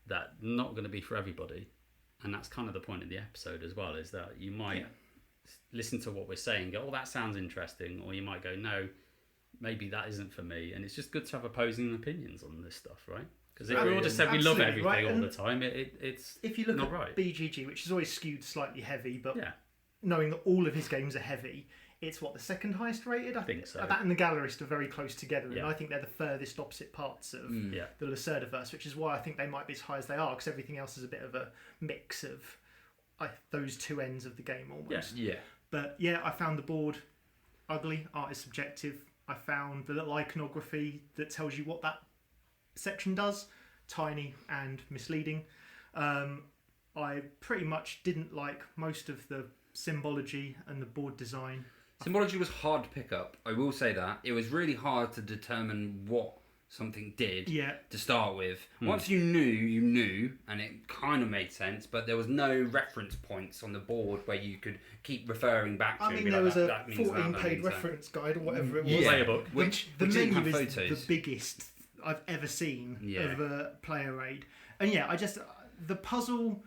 A: that not going to be for everybody. And that's kind of the point of the episode as well, is that you might listen to what we're saying and go, oh, that sounds interesting. Or you might go, no, maybe that isn't for me. And it's just good to have opposing opinions on this stuff, right? Because if we all just said we love everything all the time, it's
C: if you look
A: not
C: at
A: right.
C: BGG, which is always skewed slightly heavy, but
A: yeah.
C: knowing that all of his games are heavy, it's the second highest rated?
A: I think so.
C: That and the Gallerist are very close together, and
A: Yeah.
C: I think they're the furthest opposite parts of the Lacerdaverse, which is why I think they might be as high as they are, because everything else is a bit of a mix of those two ends of the game almost.
B: Yeah.
C: But yeah, I found the board ugly. Art is subjective. I found the little iconography that tells you what that section does tiny and misleading. I pretty much didn't like most of the symbology and the board design.
B: Symbology was hard to pick up. I will say that. It was really hard to determine what something did to start with. Once you knew, and it kind of made sense, but there was no reference points on the board where you could keep referring back to.
C: I mean, there was a 14-page reference guide or whatever it was.
A: Player book.
C: Which the menu is the biggest I've ever seen of a player aid. And the puzzle,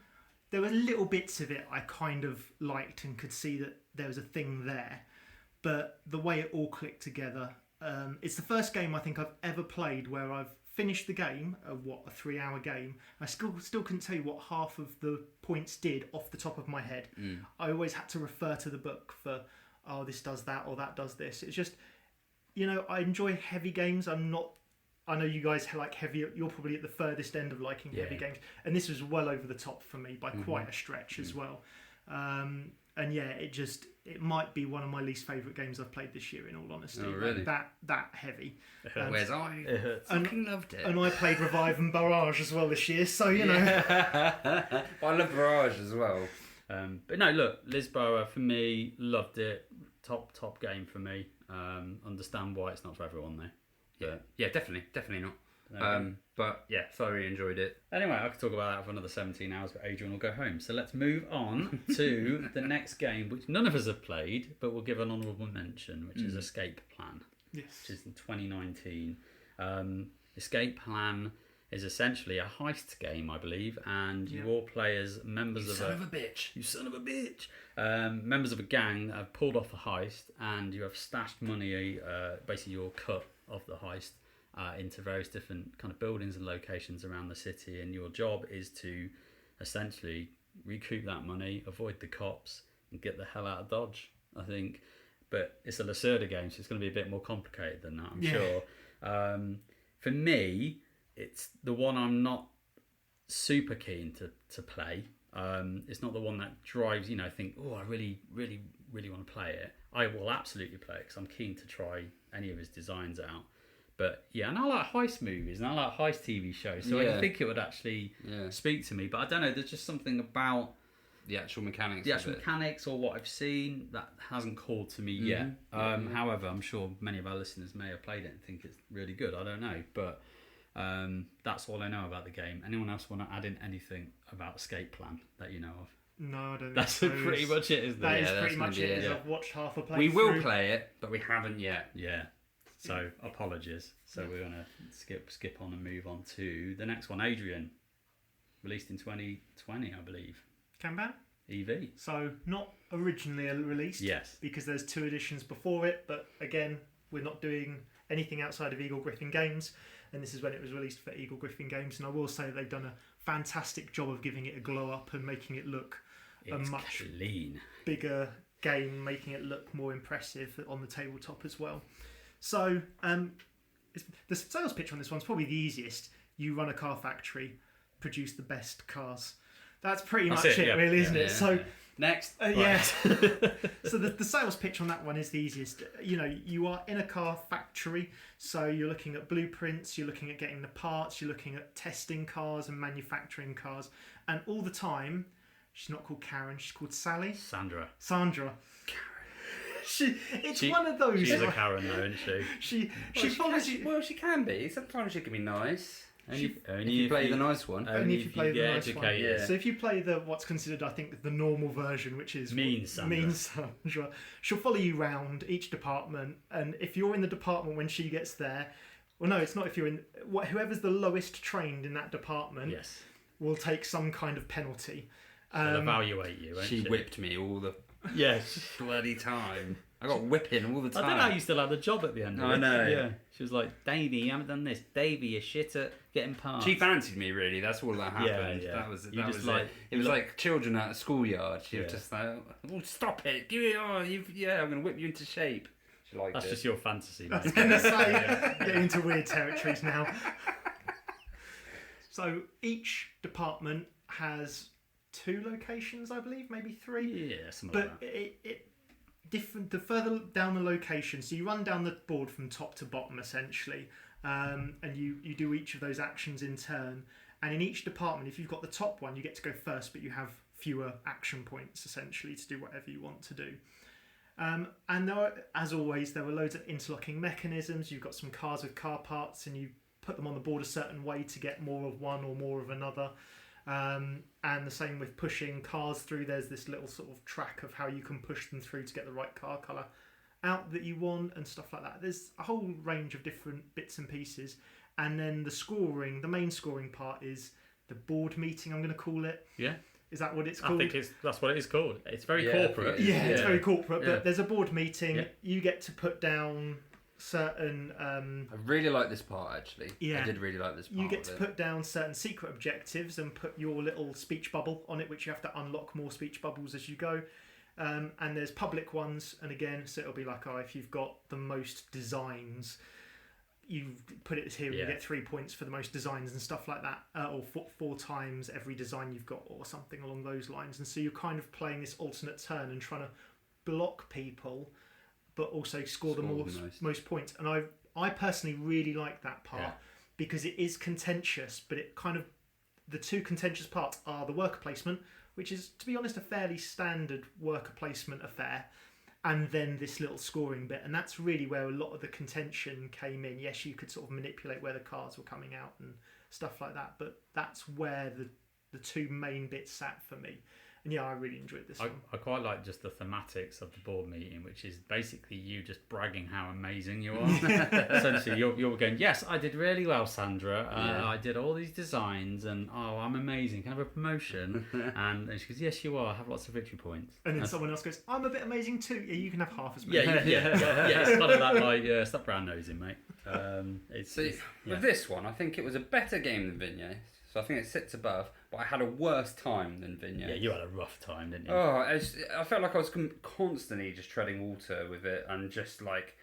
C: there were little bits of it I kind of liked and could see that there was a thing there. But the way it all clicked together, it's the first game I think I've ever played where I've finished the game, a 3-hour game. I still couldn't tell you what half of the points did off the top of my head. I always had to refer to the book for, this does that or that does this. It's just, I enjoy heavy games. I know you guys like heavy. You're probably at the furthest end of liking heavy games, and this was well over the top for me by quite a stretch as well. It might be one of my least favourite games I've played this year. In all honesty,
B: oh, really?
C: that heavy.
B: Whereas I fucking loved it,
C: and I played Revive and Barrage as well this year. So you know,
B: I love Barrage as well.
A: But no, look, Lisboa for me, loved it. Top game for me. Understand why it's not for everyone though.
B: Yeah, definitely not. But yeah, thoroughly enjoyed it.
A: Anyway, I could talk about that for another 17 hours, but Adrian will go home. So let's move on to the next game, which none of us have played, but we'll give an honourable mention, which is Escape Plan.
C: Yes.
A: Which is in 2019. Escape Plan is essentially a heist game, I believe, and you all play as members of a bitch. You son of a bitch! Members of a gang that have pulled off a heist, and you have stashed money, basically your cut of the heist, into various different kind of buildings and locations around the city, and your job is to essentially recoup that money, avoid the cops, and get the hell out of Dodge, I think. But it's a Lacerda game, so it's going to be a bit more complicated than that, I'm sure. For me, it's the one I'm not super keen to play. It's not the one that drives, think, I really, really, really want to play it. I will absolutely play it because I'm keen to try any of his designs out. But yeah, and I like heist movies and I like heist TV shows, so I think it would actually speak to me. But I don't know, there's just something about
B: the actual mechanics.
A: Or what I've seen that hasn't called to me yet. However, I'm sure many of our listeners may have played it and think it's really good. I don't know, but that's all I know about the game. Anyone else want to add in anything about Escape Plan that you know of?
C: No, I don't.
A: That's pretty much it, isn't it?
C: That is pretty much it. I've watched half a playthrough.
B: We will play it, but we haven't yet.
A: Yeah. So apologies. So we're gonna skip on and move on to the next one. Adrian, released in 2020, I believe.
C: Kanban
A: EV.
C: So not originally released.
A: Yes.
C: Because there's 2 editions before it, but again, we're not doing anything outside of Eagle-Gryphon Games, and this is when it was released for Eagle-Gryphon Games. And I will say they've done a fantastic job of giving it a glow up and making it look a much bigger game, making it look more impressive on the tabletop as well. So the sales pitch on this one's probably the easiest. You run a car factory, produce the best cars. That's pretty much it, really, isn't it? So
A: next,
C: So the sales pitch on that one is the easiest. You are in a car factory, so you're looking at blueprints, you're looking at getting the parts, you're looking at testing cars and manufacturing cars, And all the time, she's not called Karen, she's called Sally.
A: Sandra.
C: It's one of those.
A: She's a Karen, though, isn't she?
C: She follows you.
B: Well, she can be. Sometimes she can be nice.
A: Only
B: if you play the nice one.
C: Only if you play the nice
A: educated.
C: one. Yeah. So if you play what's considered, I think, the normal version, which is
A: Mean Sandra,
C: she'll follow you round each department, and if you're in the department when she gets there, well, no, it's not. If you're in whoever's the lowest trained in that department,
A: yes,
C: will take some kind of penalty.
A: They'll evaluate you.
B: She whipped me all the bloody time. I got whipping all the time.
A: I don't know how you still had the job at the end of it.
B: I know.
A: Yeah. She was like, Davey, you haven't done this. Davey, you're shit at getting past.
B: She fancied me, really. That's all that happened.
A: Yeah.
B: That was it. It was
A: look,
B: like children at a schoolyard. She was just like, oh, stop it. Give it. I'm going to whip you into shape. She liked
A: That's
B: it.
A: just your fantasy.
C: I was going to say, getting into weird territories now. So each department has 2 locations, I believe, maybe 3.
A: Yeah, something like that.
C: But it different the further down the location, so you run down the board from top to bottom essentially, and you do each of those actions in turn, and in each department, if you've got the top one, you get to go first, but you have fewer action points essentially to do whatever you want to do. And as always, there are loads of interlocking mechanisms. You've got some cars with car parts, and you put them on the board a certain way to get more of one or more of another. And the same with pushing cars through. There's this little sort of track of how you can push them through to get the right car colour out that you want and stuff like that. There's a whole range of different bits and pieces. And then the main scoring part is the board meeting, I'm going to call it.
A: Yeah.
C: Is that what it's called?
A: I think that's what it is called. It's very corporate.
C: Yeah, it's very corporate. But there's a board meeting.
A: Yeah.
C: You get to put down certain...
B: I really like this part, actually.
C: Yeah.
B: I did really like this part.
C: You get to put down certain secret objectives and put your little speech bubble on it, which you have to unlock more speech bubbles as you go. And there's public ones, and again, so it'll be like, if you've got the most designs, you put it here and you get 3 points for the most designs and stuff like that, or 4 times every design you've got, or something along those lines. And so you're kind of playing this alternate turn and trying to block people, but also score the most points. And I personally really like that part because it is contentious, but it kind of, the 2 contentious parts are the worker placement, which is, to be honest, a fairly standard worker placement affair, and then this little scoring bit. And that's really where a lot of the contention came in. Yes, you could sort of manipulate where the cards were coming out and stuff like that, but that's where the 2 main bits sat for me. And yeah, I really enjoyed this one.
A: I quite like just the thematics of the board meeting, which is basically you just bragging how amazing you are. Essentially, you're going, yes, I did really well, Sandra. I did all these designs, and I'm amazing. Can I have a promotion? and she goes, yes, you are. Have lots of victory points.
C: And then someone else goes, I'm a bit amazing too. Yeah, you can have half as many.
A: Yeah. It's kind of that, like, stop brown nosing, mate.
B: With this one, I think it was a better game than Vinhos. So I think it sits above, but I had a worse time than Vinhos.
A: Yeah, you had a rough time, didn't you?
B: I felt like I was constantly just treading water with it, and just like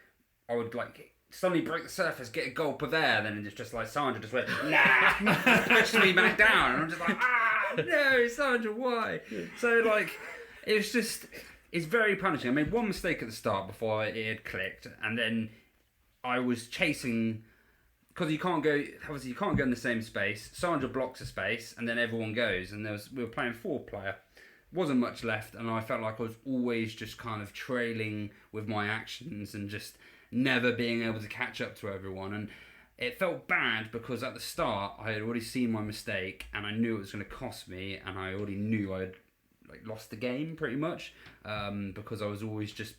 B: I would like suddenly break the surface, get a gulp of air, then it's just like Sandra just went nah, pushed me back down, and I'm just like no, Sandra, why? So like it's very punishing. I made one mistake at the start before it had clicked, and then I was chasing. Because you can't go in the same space. Sandra blocks a space, and then everyone goes. And we were playing 4-player. Wasn't much left, and I felt like I was always just kind of trailing with my actions and just never being able to catch up to everyone. And it felt bad because at the start I had already seen my mistake, and I knew it was going to cost me, and I already knew I had lost the game pretty much because I was always just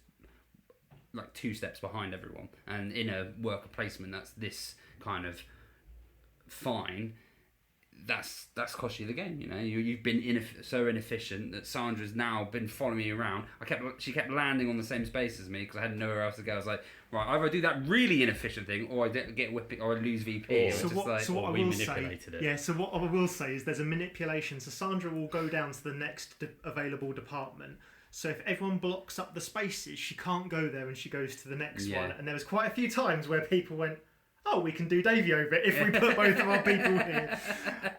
B: like 2 steps behind everyone. And in a worker placement, that's this kind of fine, that's cost you the game. You know, you've been so inefficient that Sandra's now been following me around. She kept landing on the same space as me because I had nowhere else to go. I was like, right, either I do that really inefficient thing, or I get whipping, or I lose VP.
C: So what I will say is there's a manipulation. So Sandra will go down to the next available department. So if everyone blocks up the spaces, she can't go there, and she goes to the next one. And there was quite a few times where people went, oh, we can do Davey over it if we put both of our people here.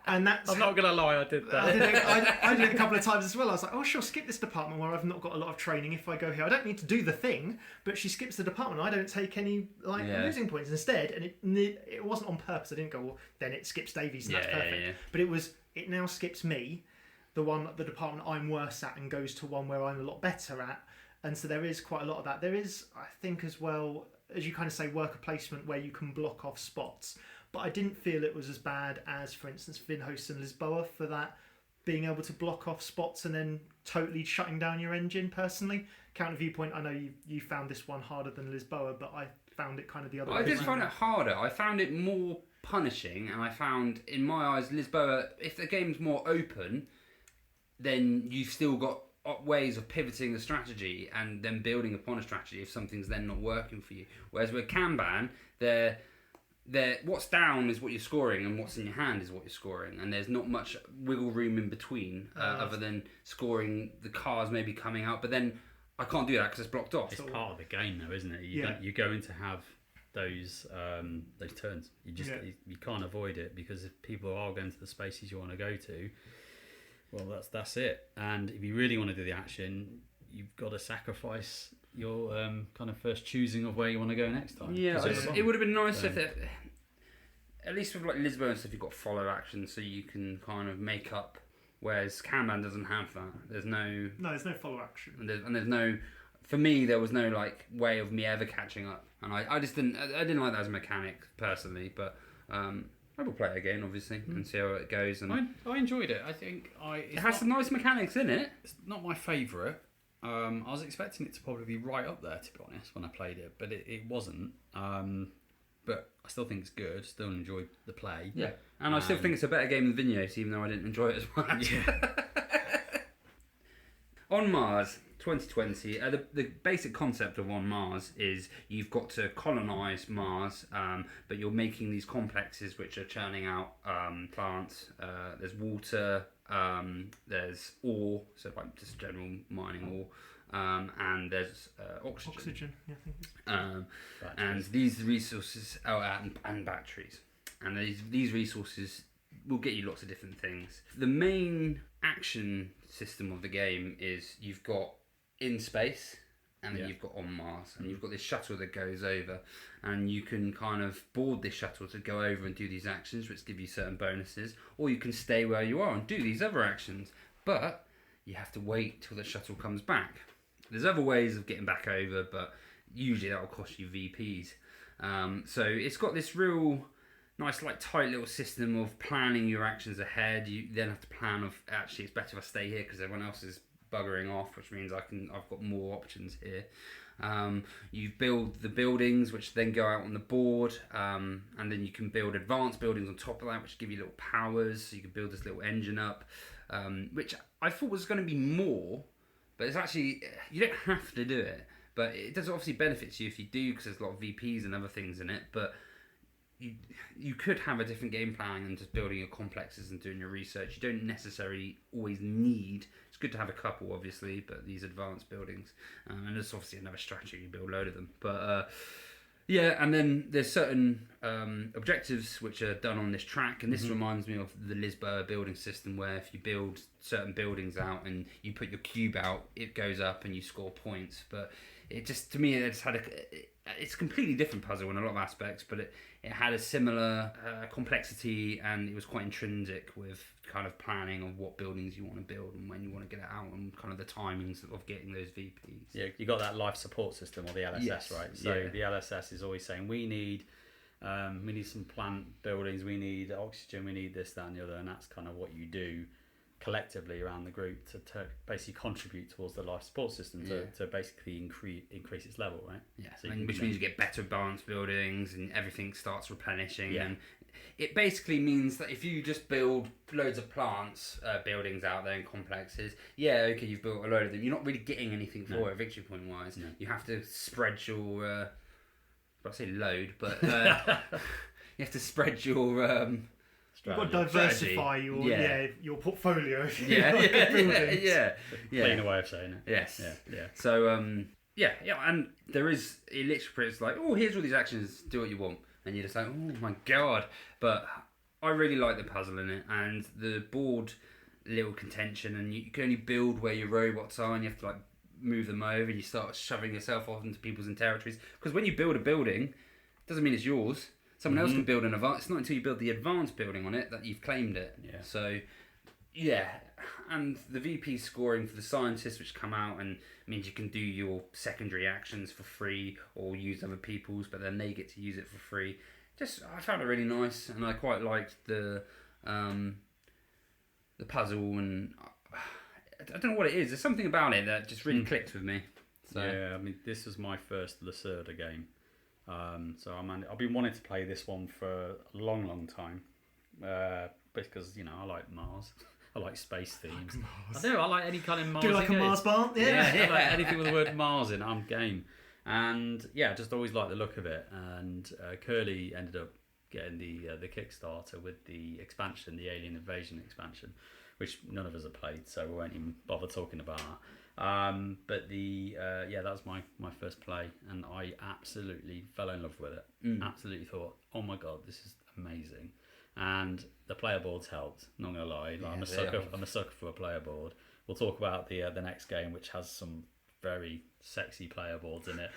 C: And that's...
A: I'm not going to lie, I did that.
C: I did it a couple of times as well. I was like, oh, sure, skip this department where I've not got a lot of training. If I go here, I don't need to do the thing, but she skips the department. I don't take any losing points instead. And it wasn't on purpose. I didn't go, well, then it skips Davey's, and that's perfect. But it now skips me. the department I'm worse at and goes to one where I'm a lot better at. And so there is quite a lot of that. There is, I think, as well, as you kind of say, worker placement where you can block off spots. But I didn't feel it was as bad as, for instance, Vinhos and Lisboa for that, being able to block off spots and then totally shutting down your engine, personally. Counter viewpoint, I know you found this one harder than Lisboa, but I found it kind of the other way.
B: I did find it harder. I found it more punishing, and I found, in my eyes, Lisboa, if the game's more open, then you've still got ways of pivoting the strategy and then building upon a strategy if something's then not working for you. Whereas with Kanban, what's down is what you're scoring, and what's in your hand is what you're scoring, and there's not much wiggle room in between other than scoring the cards maybe coming out. But then I can't do that because it's blocked off.
A: It's part of the game, though, isn't it? You're going to have those turns. You can't avoid it, because if people are going to the spaces you want to go to, well, that's it. And if you really want to do the action, you've got to sacrifice your kind of first choosing of where you want to go next time.
B: Yeah, it would have been nice if at least with like Lisboa and stuff, you've got follow action, so you can kind of make up. Whereas Kanban doesn't have that. There's no
C: follow action,
B: and there's no. For me, there was no like way of me ever catching up, and I just didn't. I didn't like that as a mechanic personally, but. I will play it again, obviously, and see how it goes. And
A: I enjoyed it. I think
B: it has some nice mechanics in it.
A: It's not my favourite. I was expecting it to probably be right up there, to be honest, when I played it, but it wasn't. But I still think it's good. Still enjoyed the play.
B: Yeah, and I still think it's a better game than Vinhos, even though I didn't enjoy it as much.
A: Yeah.
B: On Mars 2020, the basic concept of On Mars is you've got to colonise Mars, but you're making these complexes which are churning out plants. There's water, there's ore, so like just general mining ore, and there's oxygen.
C: Yeah, I think
B: and these resources, and batteries, and these resources will get you lots of different things. The main action system of the game is you've got in space, and then you've got on Mars, and you've got this shuttle that goes over, and you can kind of board this shuttle to go over and do these actions which give you certain bonuses, or you can stay where you are and do these other actions, but you have to wait till the shuttle comes back. There's other ways of getting back over, but usually that will cost you VPs. So it's got this real nice, like, tight little system of planning your actions ahead. You then have to plan of, actually it's better if I stay here because everyone else is buggering off, which means I've got more options here. You build the buildings which then go out on the board, and then you can build advanced buildings on top of that which give you little powers, so you can build this little engine up, which I thought was going to be more, but it's actually, you don't have to do it, but it does obviously benefit you if you do, because there's a lot of VPs and other things in it, but you could have a different game plan and just building your complexes and doing your research. You don't necessarily always need. It's good to have a couple, obviously, but these advanced buildings, and there's obviously another strategy. You build a load of them, but and then there's certain objectives which are done on this track, and this reminds me of the Lisboa building system, where if you build certain buildings out and you put your cube out, it goes up and you score points. But it just, to me, it just had it's a completely different puzzle in a lot of aspects, but it had a similar complexity, and it was quite intrinsic with kind of planning of what buildings you want to build and when you want to get it out, and kind of the timings of getting those VPs.
A: Yeah, you got that life support system, or the LSS, right? So the LSS is always saying we need some plant buildings, we need oxygen, we need this, that, and the other, and that's kind of what you do collectively around the group to basically contribute towards the life support system to basically increase its level, right?
B: Yeah, so which means you get better advanced buildings and everything starts replenishing. And it basically means that if you just build loads of plants, buildings out there in complexes, you've built a load of them. You're not really getting anything for it, victory point wise. No. You have to spread your, I say load, but you have to spread your.
C: You've got to diversify your portfolio.
A: Cleaner way of saying it.
B: Yes. Yeah. So and there is, it literally, it's like, oh, here's all these actions, do what you want, and you're just like, oh my god. But I really like the puzzle in it, and the board little contention, and you can only build where your robots are, and you have to like move them over, and you start shoving yourself off into people's territories. Because when you build a building, it doesn't mean it's yours. Someone else can build an advanced. It's not until you build the advanced building on it that you've claimed it. Yeah. So Yeah, and the VP scoring for the scientists, which come out and means you can do your secondary actions for free or use other people's, but then they get to use it for free. I found it really nice, and I quite liked the puzzle, and I don't know what it is. There's something about it that just really clicked with me. So.
A: Yeah, I mean, this was my first Lacerda game, so I've been wanting to play this one for a long time, because I like Mars. I like space themes. I do. I like any kind of Mars.
C: Do you like a Mars bar?
A: Yeah. I like anything with the word Mars in. I'm game. And yeah, just always liked the look of it. And Curly ended up getting the Kickstarter with the expansion, the Alien Invasion expansion, which none of us have played, so we won't even bother talking about that. But that was my first play, and I absolutely fell in love with it. Absolutely thought, oh my god, this is amazing. And the player boards helped. Not gonna lie, I'm a sucker for a player board. We'll talk about the next game, which has some very sexy player boards in it.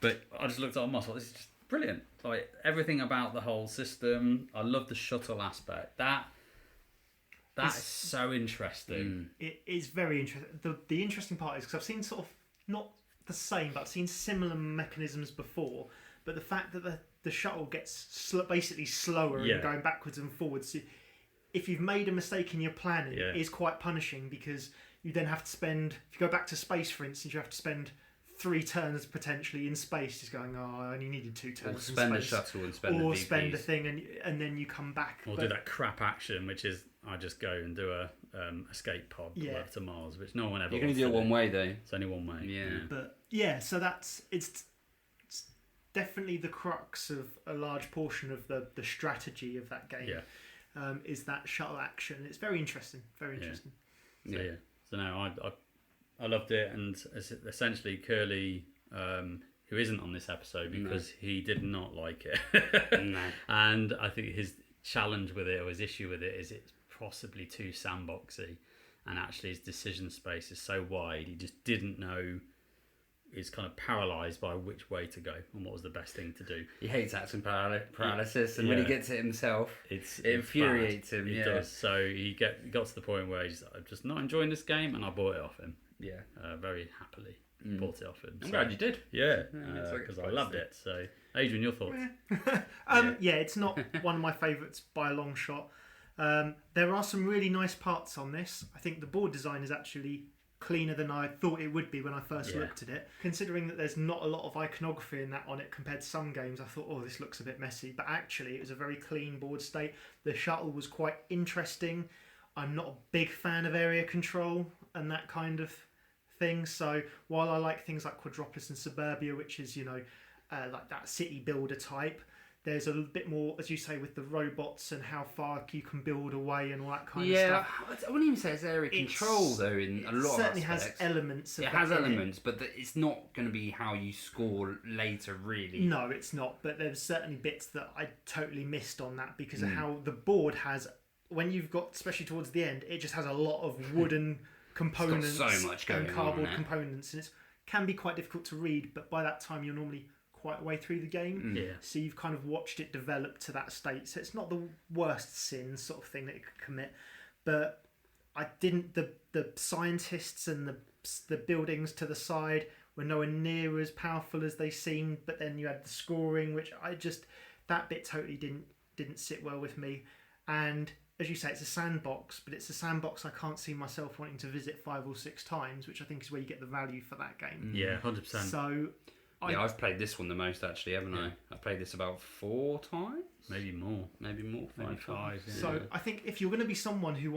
A: But I just looked at them, I thought, this is just brilliant. Like everything about the whole system. I love the shuttle aspect. That is so interesting.
C: It is very interesting. The interesting part is because I've seen sort of not the same, but I've seen similar mechanisms before. But the fact that the shuttle gets basically slower and going backwards and forwards, if you've made a mistake in your planning, it is quite punishing, because you then have to spend, if you go back to space, for instance, you have to spend 3 turns potentially in space, just going, I only needed 2 turns.
B: Or spend a shuttle and spend
C: or spend a thing, and then you come back.
A: Or do that crap action, which is I just go and do a escape pod to Mars, which no one ever.
B: You're going to do it one way though.
A: It's only one way.
B: Yeah.
C: But so it's definitely the crux of a large portion of the strategy of that game. Is that shuttle action. It's very interesting. Very interesting.
A: Yeah. So no, I loved it, and essentially Curly, who isn't on this episode because he did not like it.
B: No.
A: And I think his challenge with it, or his issue with it, is it's possibly too sandboxy, and actually his decision space is so wide, he just didn't know. Is kind of paralysed by which way to go and what was the best thing to do.
B: He hates action paralysis, and when he gets it himself, it infuriates him.
A: It does. So he got to the point where he's like, I'm just not enjoying this game, and I bought it off him.
B: Yeah,
A: very happily bought it off him.
B: I'm glad you did.
A: Yeah, because I loved it. So, Adrian, your thoughts?
C: It's not one of my favourites by a long shot. There are some really nice parts on this. I think the board design is actually cleaner than I thought it would be when I first looked at it. Considering that there's not a lot of iconography in that on it compared to some games, I thought, this looks a bit messy. But actually, it was a very clean board state. The shuttle was quite interesting. I'm not a big fan of area control and that kind of thing. So while I like things like Quadropolis and Suburbia, which is, like that city builder type, there's a bit more, as you say, with the robots and how far you can build away and all that kind of stuff.
B: Yeah, I wouldn't even say it's area control, though, in a lot of aspects. It certainly
C: has elements of
B: it. It has elements, but it's not going to be how you score later, really.
C: No, it's not, but there's certainly bits that I totally missed on that because of how the board has, when you've got, especially towards the end, it just has a lot of wooden components
B: so much going
C: and cardboard components, and it can be quite difficult to read, but by that time you're normally quite a way through the game, so you've kind of watched it develop to that state, so it's not the worst sin sort of thing that it could commit. But I didn't, the scientists and the buildings to the side were nowhere near as powerful as they seemed, but then you had the scoring, which that bit totally didn't sit well with me. And as you say, it's a sandbox, but it's a sandbox I can't see myself wanting to visit 5 or 6 times, which I think is where you get the value for that game.
A: Yeah, 100%.
C: So
B: I've played this one the most, actually, haven't I? I've played this about 4 times.
A: Maybe more.
B: 5.
A: Yeah.
C: So I think if you're going to be someone who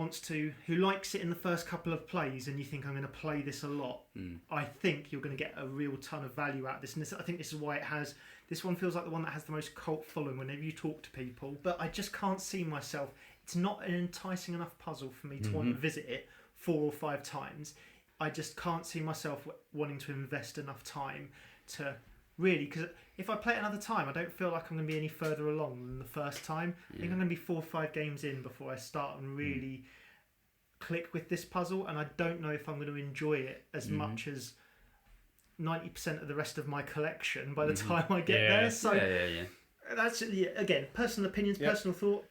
C: likes it in the first couple of plays and you think I'm going to play this a lot, I think you're going to get a real ton of value out of this. And I think this is why this one feels like the one that has the most cult following whenever you talk to people. But I just can't see myself. It's not an enticing enough puzzle for me to want to visit it 4 or 5 times. I just can't see myself wanting to invest enough time to really, because if I play it another time, I don't feel like I'm going to be any further along than the first time. I think I'm going to be 4 or 5 games in before I start and really click with this puzzle, and I don't know if I'm going to enjoy it as much as 90% of the rest of my collection by the time I get there. So that's again, personal opinions, personal thought.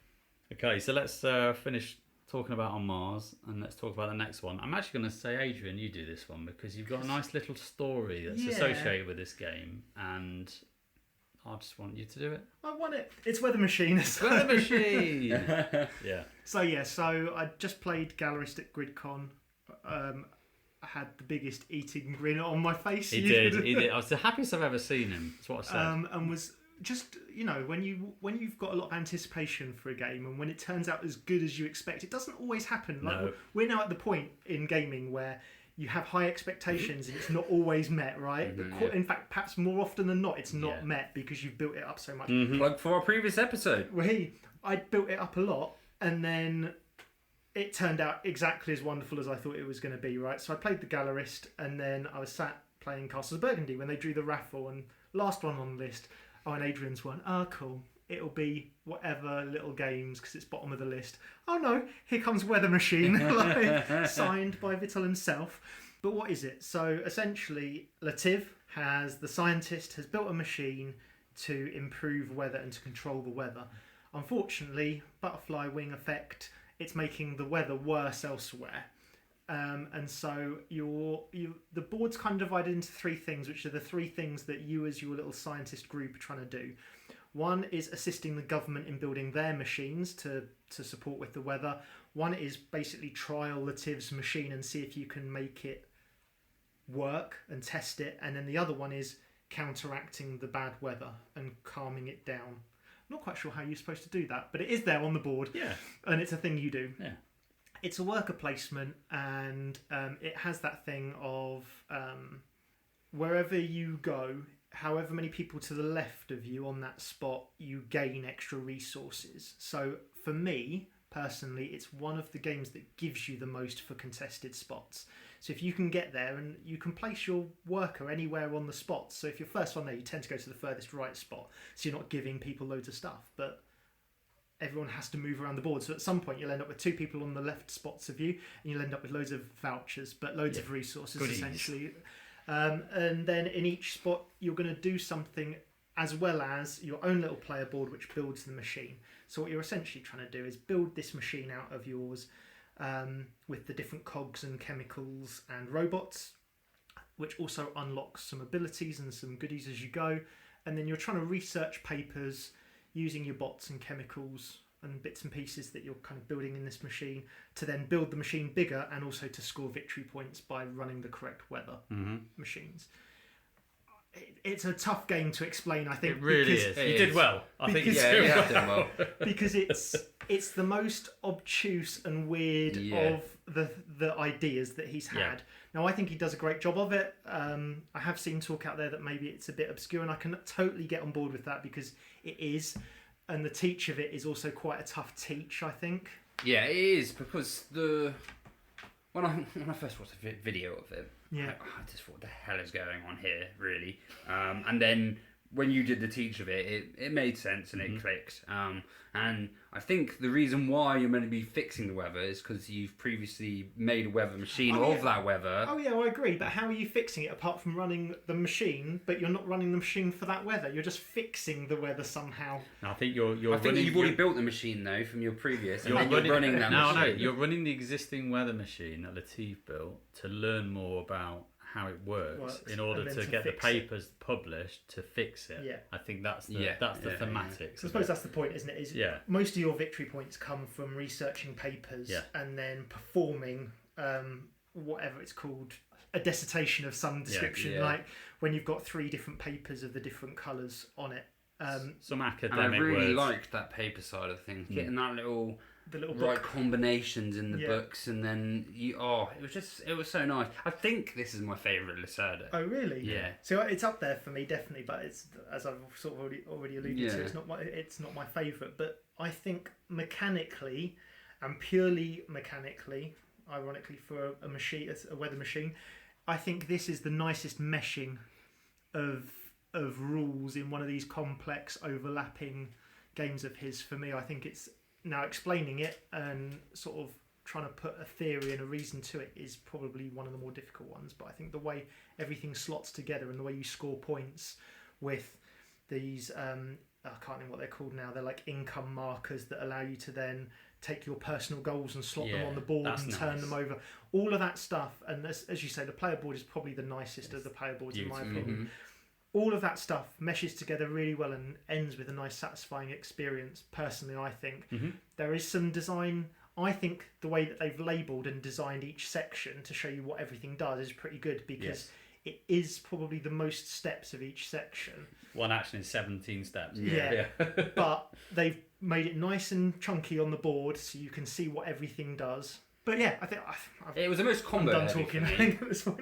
A: Okay, so let's finish talking about on Mars, and let's talk about the next one. I'm actually going to say, Adrian, you do this one because you've got a nice little story that's associated with this game, and I just want you to do it.
C: I want it. It's Weather Machine.
A: Weather Machine! Yeah.
C: So I just played Gallerist at GridCon. I had the biggest eating grin on my face.
A: He did. I was the happiest I've ever seen him. That's what I said.
C: And was just, when you've got a lot of anticipation for a game, and when it turns out as good as you expect, it doesn't always happen. Like, we're now at the point in gaming where you have high expectations and it's not always met, right? In fact, perhaps more often than not, it's not met because you've built it up so much.
B: Like for our previous episode.
C: I built it up a lot, and then it turned out exactly as wonderful as I thought it was going to be, right? So I played the Gallerist, and then I was sat playing Castles of Burgundy when they drew the raffle, and last one on the list, and Adrian's one, cool. It'll be whatever little games because it's bottom of the list. Oh no, here comes Weather Machine, signed by Vital himself. But what is it? So essentially, the scientist has built a machine to improve weather and to control the weather. Unfortunately, butterfly wing effect, it's making the weather worse elsewhere. And so the board's kind of divided into three things, which are the three things that you as your little scientist group are trying to do. One is assisting the government in building their machines to support with the weather. One is basically trial Lativ's machine and see if you can make it work and test it. And then the other one is counteracting the bad weather and calming it down. I'm not quite sure how you're supposed to do that, but it is there on the board.
A: Yeah.
C: And it's a thing you do.
A: Yeah.
C: It's a worker placement, and it has that thing of wherever you go, however many people to the left of you on that spot, you gain extra resources. So for me, personally, it's one of the games that gives you the most for contested spots. So if you can get there, and you can place your worker anywhere on the spot. So if you're first one there, you tend to go to the furthest right spot. So you're not giving people loads of stuff, but everyone has to move around the board. So at some point you'll end up with two people on the left spots of you, and you'll end up with loads of vouchers, but loads of resources. Goodies. Essentially. And then in each spot you're going to do something as well as your own little player board which builds the machine. So what you're essentially trying to do is build this machine out of yours with the different cogs and chemicals and robots, which also unlocks some abilities and some goodies as you go. And then you're trying to research papers using your bots and chemicals and bits and pieces that you're kind of building in this machine to then build the machine bigger and also to score victory points by running the correct weather machines. It's a tough game to explain, I think.
A: It really is. You did well. I think you did well.
C: Because it's the most obtuse and weird of the ideas that he's had. Yeah. Now, I think he does a great job of it. I have seen talk out there that maybe it's a bit obscure, and I can totally get on board with that because it is. And the teach of it is also quite a tough teach, I think.
B: Yeah, it is, because when I first watched a video of it, I just thought, what the hell is going on here, really? And then when you did the teach of it, it made sense and it clicked. And I think the reason why you're meant to be fixing the weather is because you've previously made a weather machine that weather.
C: Oh yeah, I agree. But how are you fixing it apart from running the machine? But you're not running the machine for that weather. You're just fixing the weather somehow.
A: No, I think you've
B: already built the machine though from your previous.
A: You're running that machine. No, you're running the existing weather machine that Latif built to learn more about how it works in order to get the papers published to fix it. Yeah. I think that's the thematic.
C: So I suppose that's the point, isn't it? Most of your victory points come from researching papers and then performing whatever it's called, a dissertation of some description, like when you've got 3 different papers of the different colours on it.
A: Some academic
B: and I really
A: words.
B: liked that paper side of things, getting that little right
C: book.
B: Combinations in the books, and then it was so nice. I think this is my favourite Lacerda.
C: Oh really?
B: Yeah.
C: So it's up there for me definitely, but it's, as I've sort of already alluded to, it's not my favourite. But I think mechanically and purely mechanically, ironically for a weather machine, I think this is the nicest meshing of rules in one of these complex overlapping games of his. For me, I think it's now explaining it and sort of trying to put a theory and a reason to it is probably one of the more difficult ones. But I think the way everything slots together and the way you score points with these I can't remember what they're called now. They're like income markers that allow you to then take your personal goals and slot them on the board and turn them over. All of that stuff, and as you say, the player board is probably the nicest of the player boards in my opinion. All of that stuff meshes together really well and ends with a nice, satisfying experience. Personally, I think there is some design. I think the way that they've labelled and designed each section to show you what everything does is pretty good, because it is probably the most steps of each section. One action is 17 steps. Yeah. But they've made it nice and chunky on the board so you can see what everything does. But yeah, I think
B: it was the most combo heavy for me.
C: At this point.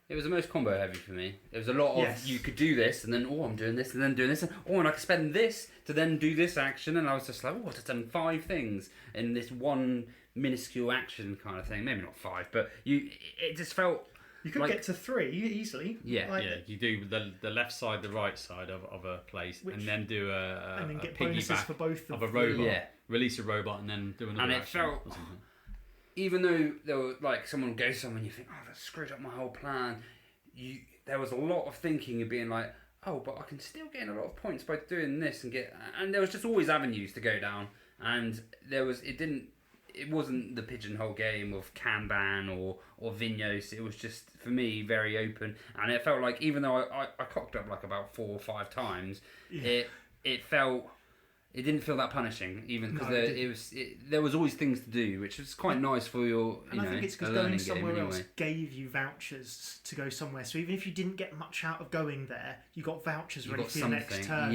B: It was the most combo heavy for me. There was a lot of you could do this and then I'm doing this and then doing this and and I could spend this to then do this action, and I was just like, I've just done 5 things in this one minuscule action kind of thing. Maybe not 5, but it just felt.
C: You could get to 3 easily.
A: Yeah, you do the left side, the right side of a place, and then do a piggyback
C: for both
A: of a robot. Yeah. Release a robot and then do another.
B: And it felt, even though there were someone would go somewhere and you think, that screwed up my whole plan. There was a lot of thinking of being like, but I can still gain a lot of points by doing this and there was just always avenues to go down, and it wasn't the pigeonhole game of Kanban or Vinhos. It was just, for me, very open. And it felt like, even though I cocked up about 4 or 5 times, it didn't feel that punishing, even because there was always things to do, which was quite nice for your,
C: I think it's because going somewhere else gave you vouchers to go somewhere. So even if you didn't get much out of going there, you got vouchers ready for your next turn.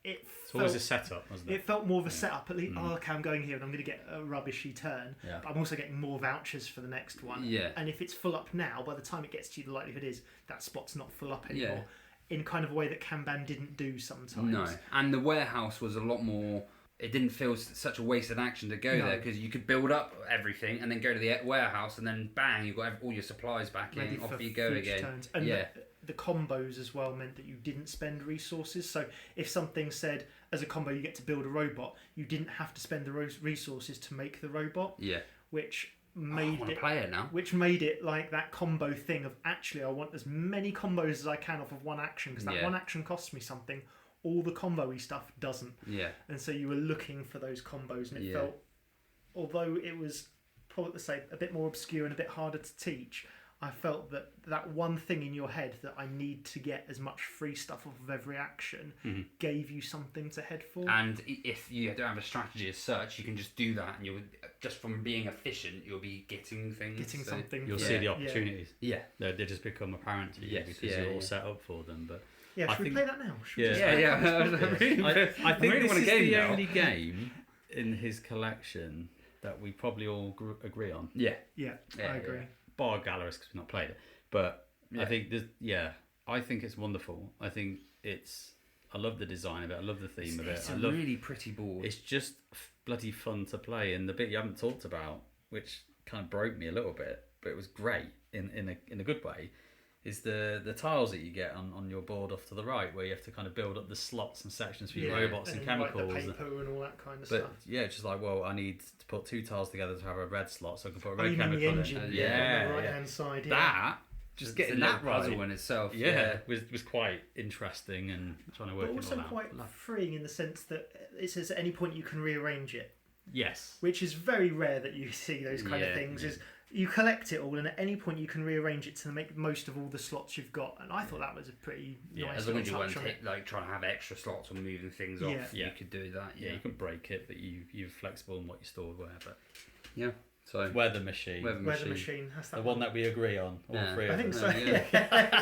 C: It's
A: always a setup, wasn't it?
C: It felt more of a setup. At least, I'm going here and I'm going to get a rubbishy turn. Yeah. But I'm also getting more vouchers for the next one. Yeah. And if it's full up now, by the time it gets to you, the likelihood is that spot's not full up anymore. Yeah. In kind of a way that Kanban didn't do sometimes.
B: No. And the warehouse was a lot more. It didn't feel such a wasted action to go there, because you could build up everything and then go to the warehouse and then bang, you've got all your supplies back in. Off you go again.
C: Turns. And the combos as well meant that you didn't spend resources. So if something said, as a combo, you get to build a robot, you didn't have to spend the resources to make the robot. Yeah. Which made it like that combo thing of, actually, I want as many combos as I can off of one action, because that one action costs me something. All the combo-y stuff doesn't. Yeah. And so you were looking for those combos, and it felt, although it was probably a bit more obscure and a bit harder to teach, I felt that one thing in your head that I need to get as much free stuff off of every action gave you something to head for.
B: And if you don't have a strategy as such, you can just do that, and you'll just from being efficient, you'll be getting things.
C: Something.
A: You'll see the opportunities. Yeah. They just become apparent to you because you're all set up for them. But
C: should we play that now?
A: I think this is the only game in his collection that we probably all agree on.
C: Yeah, I agree.
A: Bar Gallerist, because we've not played it, but I think I think it's wonderful. I think I love the design of it. I love the theme of it.
B: It's a really pretty board.
A: It's just bloody fun to play, and the bit you haven't talked about, which kind of broke me a little bit, but it was great in a good way, is the tiles that you get on your board off to the right, where you have to kind of build up the slots and sections for your robots and chemicals.
C: Like the paper and all that kind of stuff.
A: But it's just like, well, I need to put 2 tiles together to have a red slot, so I can put a red chemical in.
C: On the right hand side.
A: That, just getting that
B: puzzle in itself.
A: Was quite interesting, and trying to work it all out.
C: But also quite freeing in the sense that it says at any point you can rearrange it.
A: Yes.
C: Which is very rare that you see those kind of things. Is you collect it all, and at any point you can rearrange it to make most of all the slots you've got. And I thought that was a pretty nice
B: as long as you weren't trying to have extra slots or moving things off, you could do that.
A: Yeah, you can break it, but you're flexible in what you store where. But
B: so
A: Weather Machine.
C: That's
A: the one that we agree on. All three of them.
C: I think so.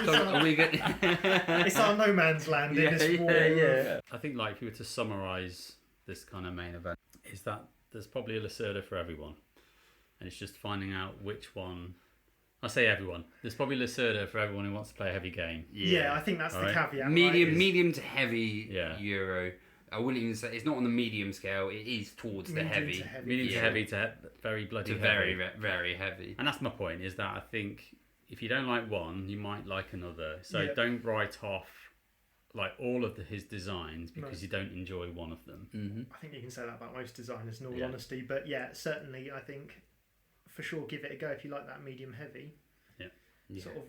B: So are we good?
C: It's our no man's land in this war.
A: I think, if you were to summarise this kind of main event, is that there's probably a Lacerda for everyone. And it's just finding out which one. I say everyone. There's probably Lacerda for everyone who wants to play a heavy game.
C: Yeah, I think that's the caveat.
B: Medium to heavy Euro. I wouldn't even say it's not on the medium scale. It is towards the heavy.
A: Medium to heavy to very bloody heavy.
B: Very, very heavy.
A: And that's my point. Is that I think if you don't like one, you might like another. So don't write off all of his designs because you don't enjoy one of them.
C: Mm-hmm. I think you can say that about most designers, in all honesty. But certainly, I think. For sure, give it a go if you like that medium heavy. Yeah. Sort of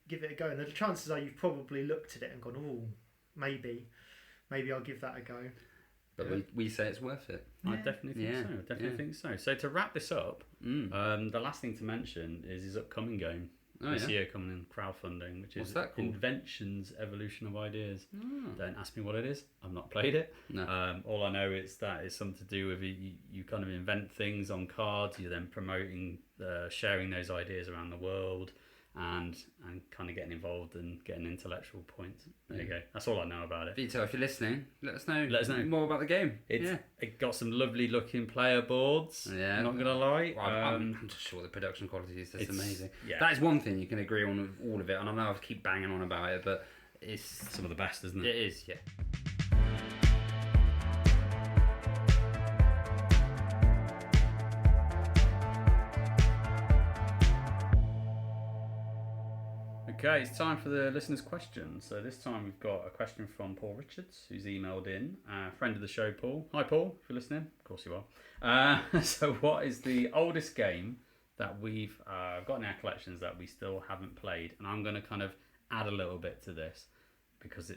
C: give it a go. And the chances are you've probably looked at it and gone, maybe I'll give that a go.
B: But we say it's worth it.
A: I definitely think so. I definitely think so. So to wrap this up, the last thing to mention is his upcoming game this year coming in crowdfunding, which is Invention's Evolution of Ideas. Don't ask me what it is. I've not played it.
B: No.
A: All I know is that it's something to do with you kind of invent things on cards. You're then promoting, sharing those ideas around the world. And kind of getting involved and getting intellectual points. There you go. That's all I know about it.
B: Vito, if you're listening, let us know more about the game.
A: It got some lovely looking player boards.
B: Yeah.
A: I'm not going to lie.
B: Well, I'm just sure the production quality is just amazing.
A: Yeah.
B: That is one thing you can agree on with all of it. And I know I keep banging on about it, but it's
A: some of the best, isn't it?
B: It is, yeah.
A: Okay, it's time for the listeners' questions. So this time we've got a question from Paul Richards, who's emailed in. Friend of the show, Paul. Hi, Paul, if you're listening. Of course you are. So what is the oldest game that we've got in our collections that we still haven't played? And I'm going to kind of add a little bit to this because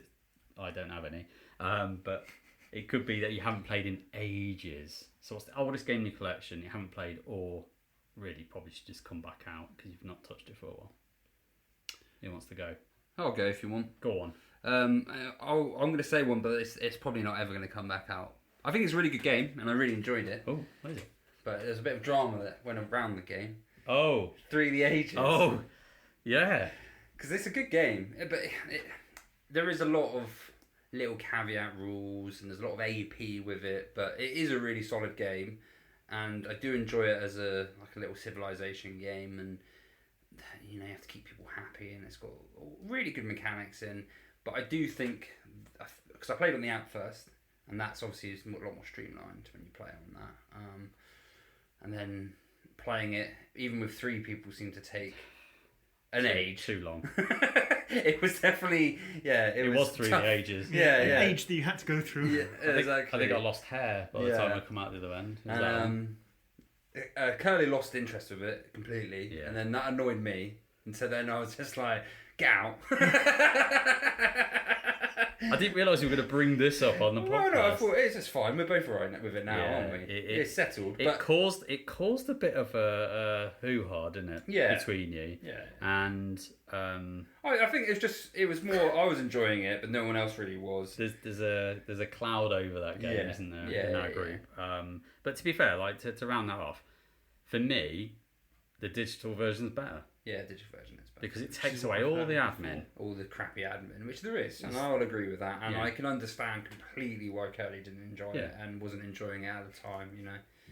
A: I don't have any. But it could be that you haven't played in ages. So what's the oldest game in your collection you haven't played, or really probably should just come back out because you've not touched it for a while? Who wants to go?
B: I'll go if you want.
A: Go on.
B: I'm going to say one, but it's probably not ever going to come back out. I think it's a really good game, and I really enjoyed it.
A: Oh, what is it?
B: But there's a bit of drama that went around the game.
A: Oh.
B: 3 the Ages.
A: Oh, yeah.
B: Because it's a good game, but there is a lot of little caveat rules, and there's a lot of AP with it, but it is a really solid game, and I do enjoy it as a little civilization game, and you have to keep people happy, and it's got really good mechanics in. But I do think, because I played on the app first, and that's obviously a lot more streamlined when you play on that. And then playing it, even with 3 people, seemed to take an age.
A: Too long.
B: It was definitely, it
A: was 3 the Ages.
C: Yeah, an age that you had to go through.
B: Yeah, exactly.
A: I think I lost hair by the time I come out the other end.
B: Curly lost interest with it completely, and then that annoyed me, and so then I was just like, get out.
A: I didn't realise you were going to bring this up on the podcast.
B: No, I thought it's just fine. We're both right with it now, aren't we? It's settled.
A: It caused a bit of a hoo-ha, didn't it?
B: Yeah.
A: Between you.
B: Yeah.
A: And
B: I think it was more. I was enjoying it, but no one else really was.
A: There's a cloud over that game, isn't there?
B: Yeah,
A: in our group. But to be fair, like to round that off, for me, the digital version's better.
B: Yeah, digital version is better.
A: Because it takes away all the admin.
B: All the crappy admin, which there is. And I will agree with that. And I can understand completely why Curly didn't enjoy it and wasn't enjoying it at the time,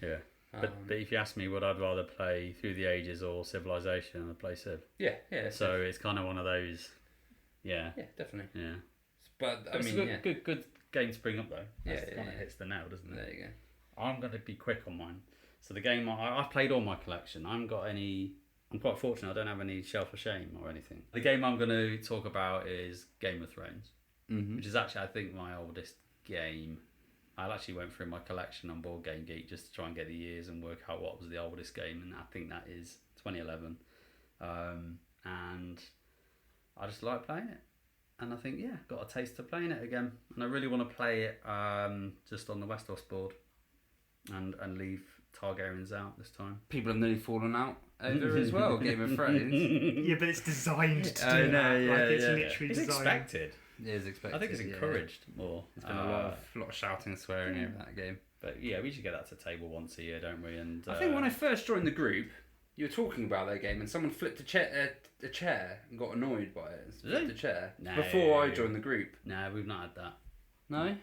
A: Yeah. But if you ask me, would I'd rather play Through the Ages or Civilization, I'd play Civ.
B: Yeah.
A: So it's kind of one of those. Yeah.
B: Yeah, definitely.
A: Yeah.
B: But
A: it's a good game to bring up though. That's
B: it
A: hits the nail, doesn't it?
B: There you go.
A: I'm going to be quick on mine. So the game I've played all my collection. I haven't got any. I'm quite fortunate. I don't have any Shelf of Shame or anything. The game I'm going to talk about is Game of Thrones, which is actually I think my oldest game. I actually went through my collection on Board Game Geek just to try and get the years and work out what was the oldest game, and I think that is 2011. And I just like playing it, and I think got a taste of playing it again, and I really want to play it just on the Westeros board, and leave Targaryens out this time.
B: People have nearly fallen out over as well. Game of Thrones.
C: Yeah, but it's designed to do that. It's literally
A: it's
C: designed.
A: expected.
B: It is expected.
A: I think it's encouraged more.
B: There's been a lot of shouting and swearing over that game.
A: But yeah, we should get that to table once a year, don't we? And
B: I think when I first joined the group, you were talking about that game, and someone flipped a chair and got annoyed by it. Flipped a chair before I joined the group.
A: No, we've not had that.
B: No,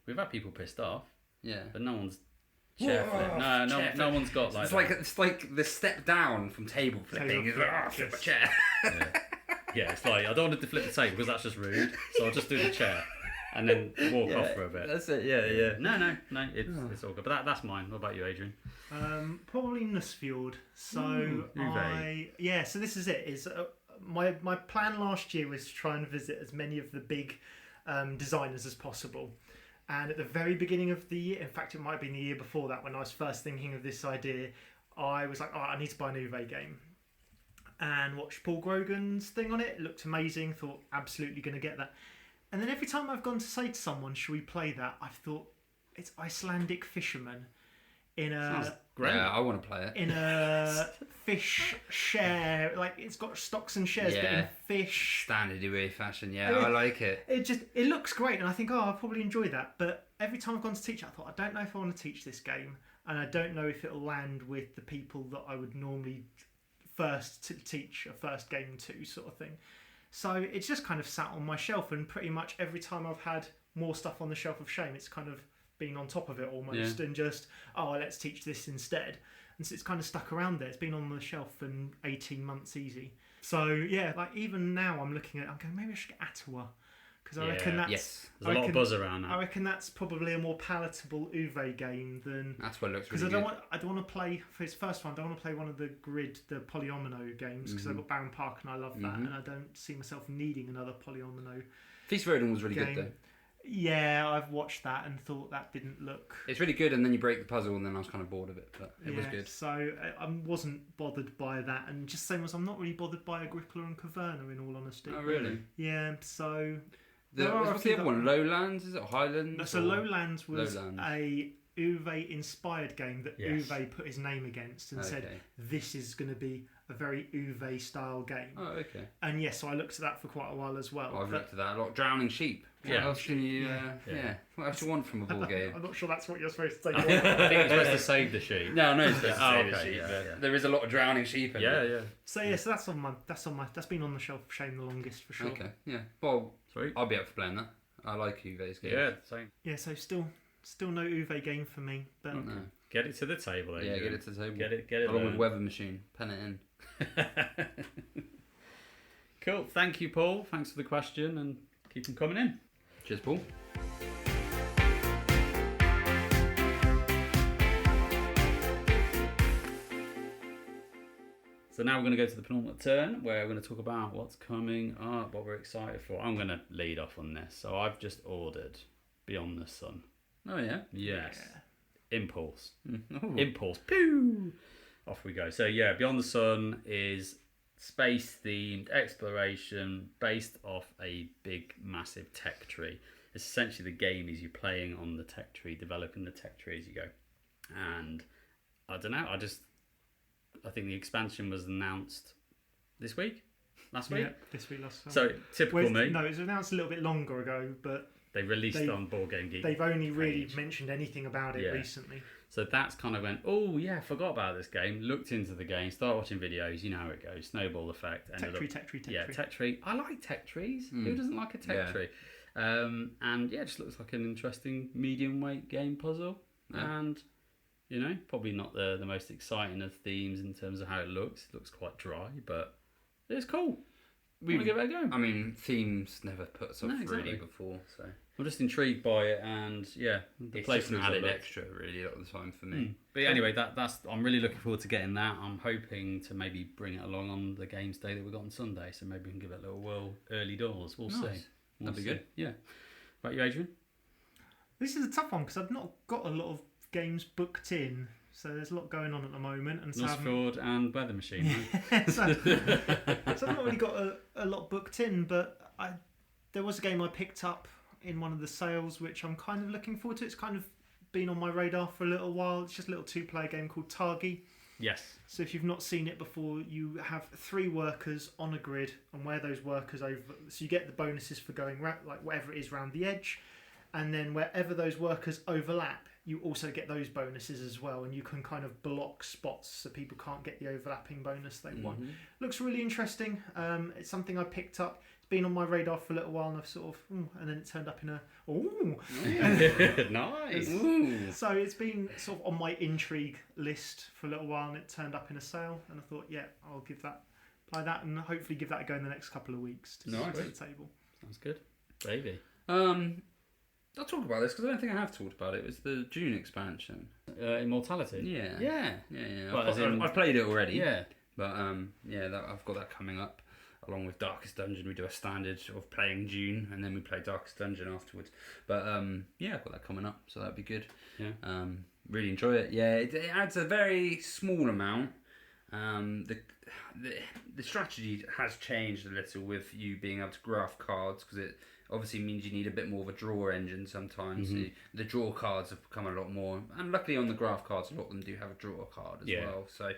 A: we've had people pissed off.
B: Yeah,
A: but no one's chair flip. No one's got like.
B: It's like the step down from table flipping. It's like flip a chair.
A: Yeah, it's like I don't want to flip the table because that's just rude. So I'll just do the chair and then walk off for a bit.
B: That's it. Yeah.
A: No. It's all good. But that's mine. What about you, Adrian?
C: Probably Nussfield. So so this is it. Is my plan last year was to try and visit as many of the big designers as possible. And at the very beginning of the year, in fact, it might have been the year before that, when I was first thinking of this idea, I was like, I need to buy a Uwe game. And watched Paul Grogan's thing on it. It looked amazing. Thought, absolutely going to get that. And then every time I've gone to say to someone, should we play that? I've thought, It's Icelandic fisherman in a.
A: Sounds great.
B: Yeah, I want to play it.
C: In a fish share, like it's got stocks and shares, but in fish.
B: Standard away fashion, I like it.
C: It looks great, and I think, I'll probably enjoy that. But every time I've gone to teach it, I thought, I don't know if I want to teach this game, and I don't know if it'll land with the people that I would normally first to teach a first game to, sort of thing. So it's just kind of sat on my shelf, and pretty much every time I've had more stuff on the shelf of shame, it's kind of been on top of it almost, and just, let's teach this instead. And so it's kind of stuck around there. It's been on the shelf for 18 months easy. So yeah, like even now I'm going, maybe I should get Ottawa, because I reckon that's
A: there's a lot of buzz around that.
C: I reckon that's probably a more palatable Uwe game than.
B: That's what it looks really good.
C: Because I don't want to play for his first one. I don't want to play one of the the polyomino games, because I've got Baron Park and I love that, and I don't see myself needing another polyomino.
B: Feast of Odin was really good though.
C: Yeah, I've watched that and thought that didn't look.
B: It's really good, and then you break the puzzle, and then I was kind of bored of it, but it was good.
C: So I wasn't bothered by that, and just same as I'm not really bothered by Agricola and Caverna, in all honesty.
B: Oh really?
C: Yeah. So
B: what's the other one? Lowlands? Is it Highlands?
C: No, so Lowlands was a Uwe inspired game that Uwe put his name against and said this is going to be a very Uwe style game.
B: Oh, okay.
C: And so I looked at that for quite a while as well.
B: I've looked at that a lot. Drowning Sheep. What else can you? What else do you want from a board game?
C: I'm not sure that's what you're supposed to say.
A: I think you're supposed to save the sheep.
B: No, it's supposed to save the sheep.
A: Yeah.
B: There is a lot of drowning sheep. In
C: it. So so that's been on the shelf of shame the longest for sure.
B: Okay. Yeah. Well,
A: sweet.
B: I'll be up for playing that. I like Uwe's game.
A: Yeah, same.
C: Yeah. So still no Uwe game for me, but
A: get it to the table.
B: Adrian. Yeah, get it to the table.
A: Get it.
B: Along with Weather Machine, pen it in.
A: Cool. Thank you, Paul. Thanks for the question, and keep them coming in.
B: Cheers, Paul.
A: So now we're going to go to the penultimate turn, where we're going to talk about what's coming up, what we're excited for. I'm going to lead off on this. So I've just ordered Beyond the Sun.
B: Oh yeah?
A: Yes. Yeah. Impulse.
B: Oh.
A: Impulse. Pew! Off we go. So yeah, Beyond the Sun is space-themed exploration based off a big, massive tech tree. It's essentially the game is you playing on the tech tree, developing the tech tree as you go. And I don't know, I think the expansion was announced last week?
C: Yeah, this week, last time.
A: So, typical me.
C: No, it was announced a little bit longer ago, but
A: they released it on Board Game Geek.
C: They've only really mentioned anything about it recently.
A: So that's kind of went, oh yeah, forgot about this game, looked into the game, started watching videos, you know how it goes, snowball effect.
C: Tech tree.
A: Yeah, tech tree. I like tech trees. Who doesn't like a tech tree? And yeah, it just looks like an interesting medium weight game puzzle. Yeah. And, you know, probably not the most exciting of themes in terms of how it looks. It looks quite dry, but it's cool. We want to give it a go.
B: I mean, themes never put us off really before, so
A: I'm just intrigued by it, and yeah, the placement
B: added extra really a lot of the time for me.
A: But anyway, that's I'm really looking forward to getting that. I'm hoping to maybe bring it along on the games day that we got on Sunday, so maybe we can give it a little whirl early doors. We'll see.
B: That'd be good.
A: Yeah. About you, Adrian?
C: This is a tough one because I've not got a lot of games booked in. So there's a lot going on at the moment, and so
A: Nosford and Weather Machine.
C: Right? so I've not really got a lot booked in, but there was a game I picked up in one of the sales which I'm kind of looking forward to. It's kind of been on my radar for a little while. It's just a little 2-player game called Targi.
A: Yes.
C: So if you've not seen it before, you have 3 workers on a grid, and where those workers over, so you get the bonuses for going like whatever it is around the edge, and then wherever those workers overlap, you also get those bonuses as well, and you can kind of block spots so people can't get the overlapping bonus they want. Looks really interesting. It's something I picked up. It's been on my radar for a little while, and I've sort of, and then it turned up in a
A: nice.
C: So it's been sort of on my intrigue list for a little while, and it turned up in a sale, and I thought, yeah, I'll buy that, and hopefully give that a go in the next couple of weeks to the table.
A: Sounds good. Davey.
B: I'll talk about this because I don't think I have talked about it. It was the Dune expansion.
A: Immortality?
B: Yeah.
A: Well,
B: I've played it already.
A: Yeah.
B: But I've got that coming up along with Darkest Dungeon. We do a standard of playing Dune, and then we play Darkest Dungeon afterwards. But I've got that coming up, so that'd be good.
A: Yeah.
B: Really enjoy it. Yeah, it adds a very small amount The strategy has changed a little with you being able to graph cards, because it obviously means you need a bit more of a draw engine sometimes. The draw cards have become a lot more, and luckily on the graph cards a lot of them do have a draw card as well. So,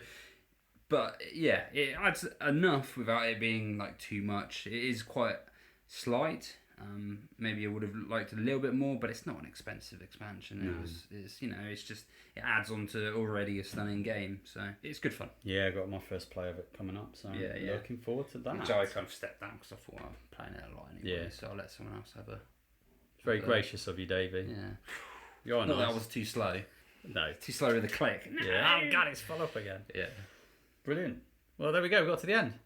B: but yeah, it adds enough without it being like too much. It is quite slight. Maybe I would have liked a little bit more, but it's not an expensive expansion. It's just, it adds on to already a stunning game, so it's good fun.
A: Yeah, I got my first play of it coming up, so I'm looking forward to that.
B: Which I kind of stepped down because I thought I'm playing it a lot anyway, so I'll let someone else have a.
A: It's very gracious of you, Davey.
B: Yeah,
A: you're
B: not
A: nice.
B: That was too slow.
A: No,
B: too slow with the click.
A: Yeah, oh god, it's full up again.
B: Yeah,
A: brilliant. Well, there we go. We got to the end.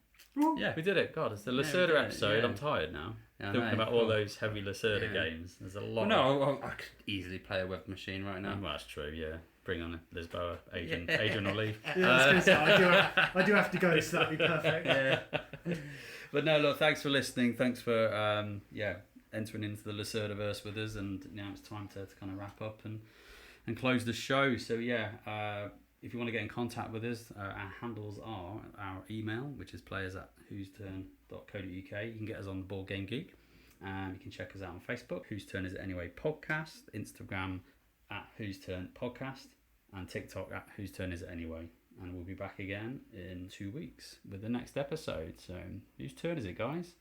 A: Yeah, we did it. God, it's the Lacerda episode. I'm tired now. Talking about all those heavy Lacerda games. There's a lot.
B: Well, I could easily play a web machine right now.
A: Well, that's true. Yeah, bring on Lisboa. Adrian will leave.
C: I do have to go, so that'd be perfect.
A: Yeah. But no, look. Thanks for listening. Thanks for entering into the Lacerdaverse with us. And now it's time to kind of wrap up and close the show. So if you want to get in contact with us, our handles are our email, which is players@whosturn.co.uk. You can get us on the Board Game Geek. You can check us out on Facebook, Whose Turn Is It Anyway Podcast, Instagram @Whose Turn Podcast, and TikTok @Whose Turn Is It Anyway. And we'll be back again in 2 weeks with the next episode. So, whose turn is it, guys?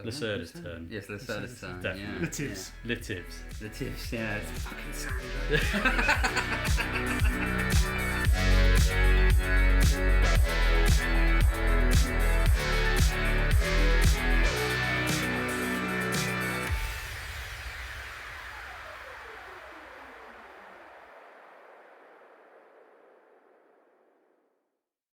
A: Lacerda's turn.
B: Yes, Lacerda's turn.
A: Definitely.
B: Latifs, yeah. It's fucking sad.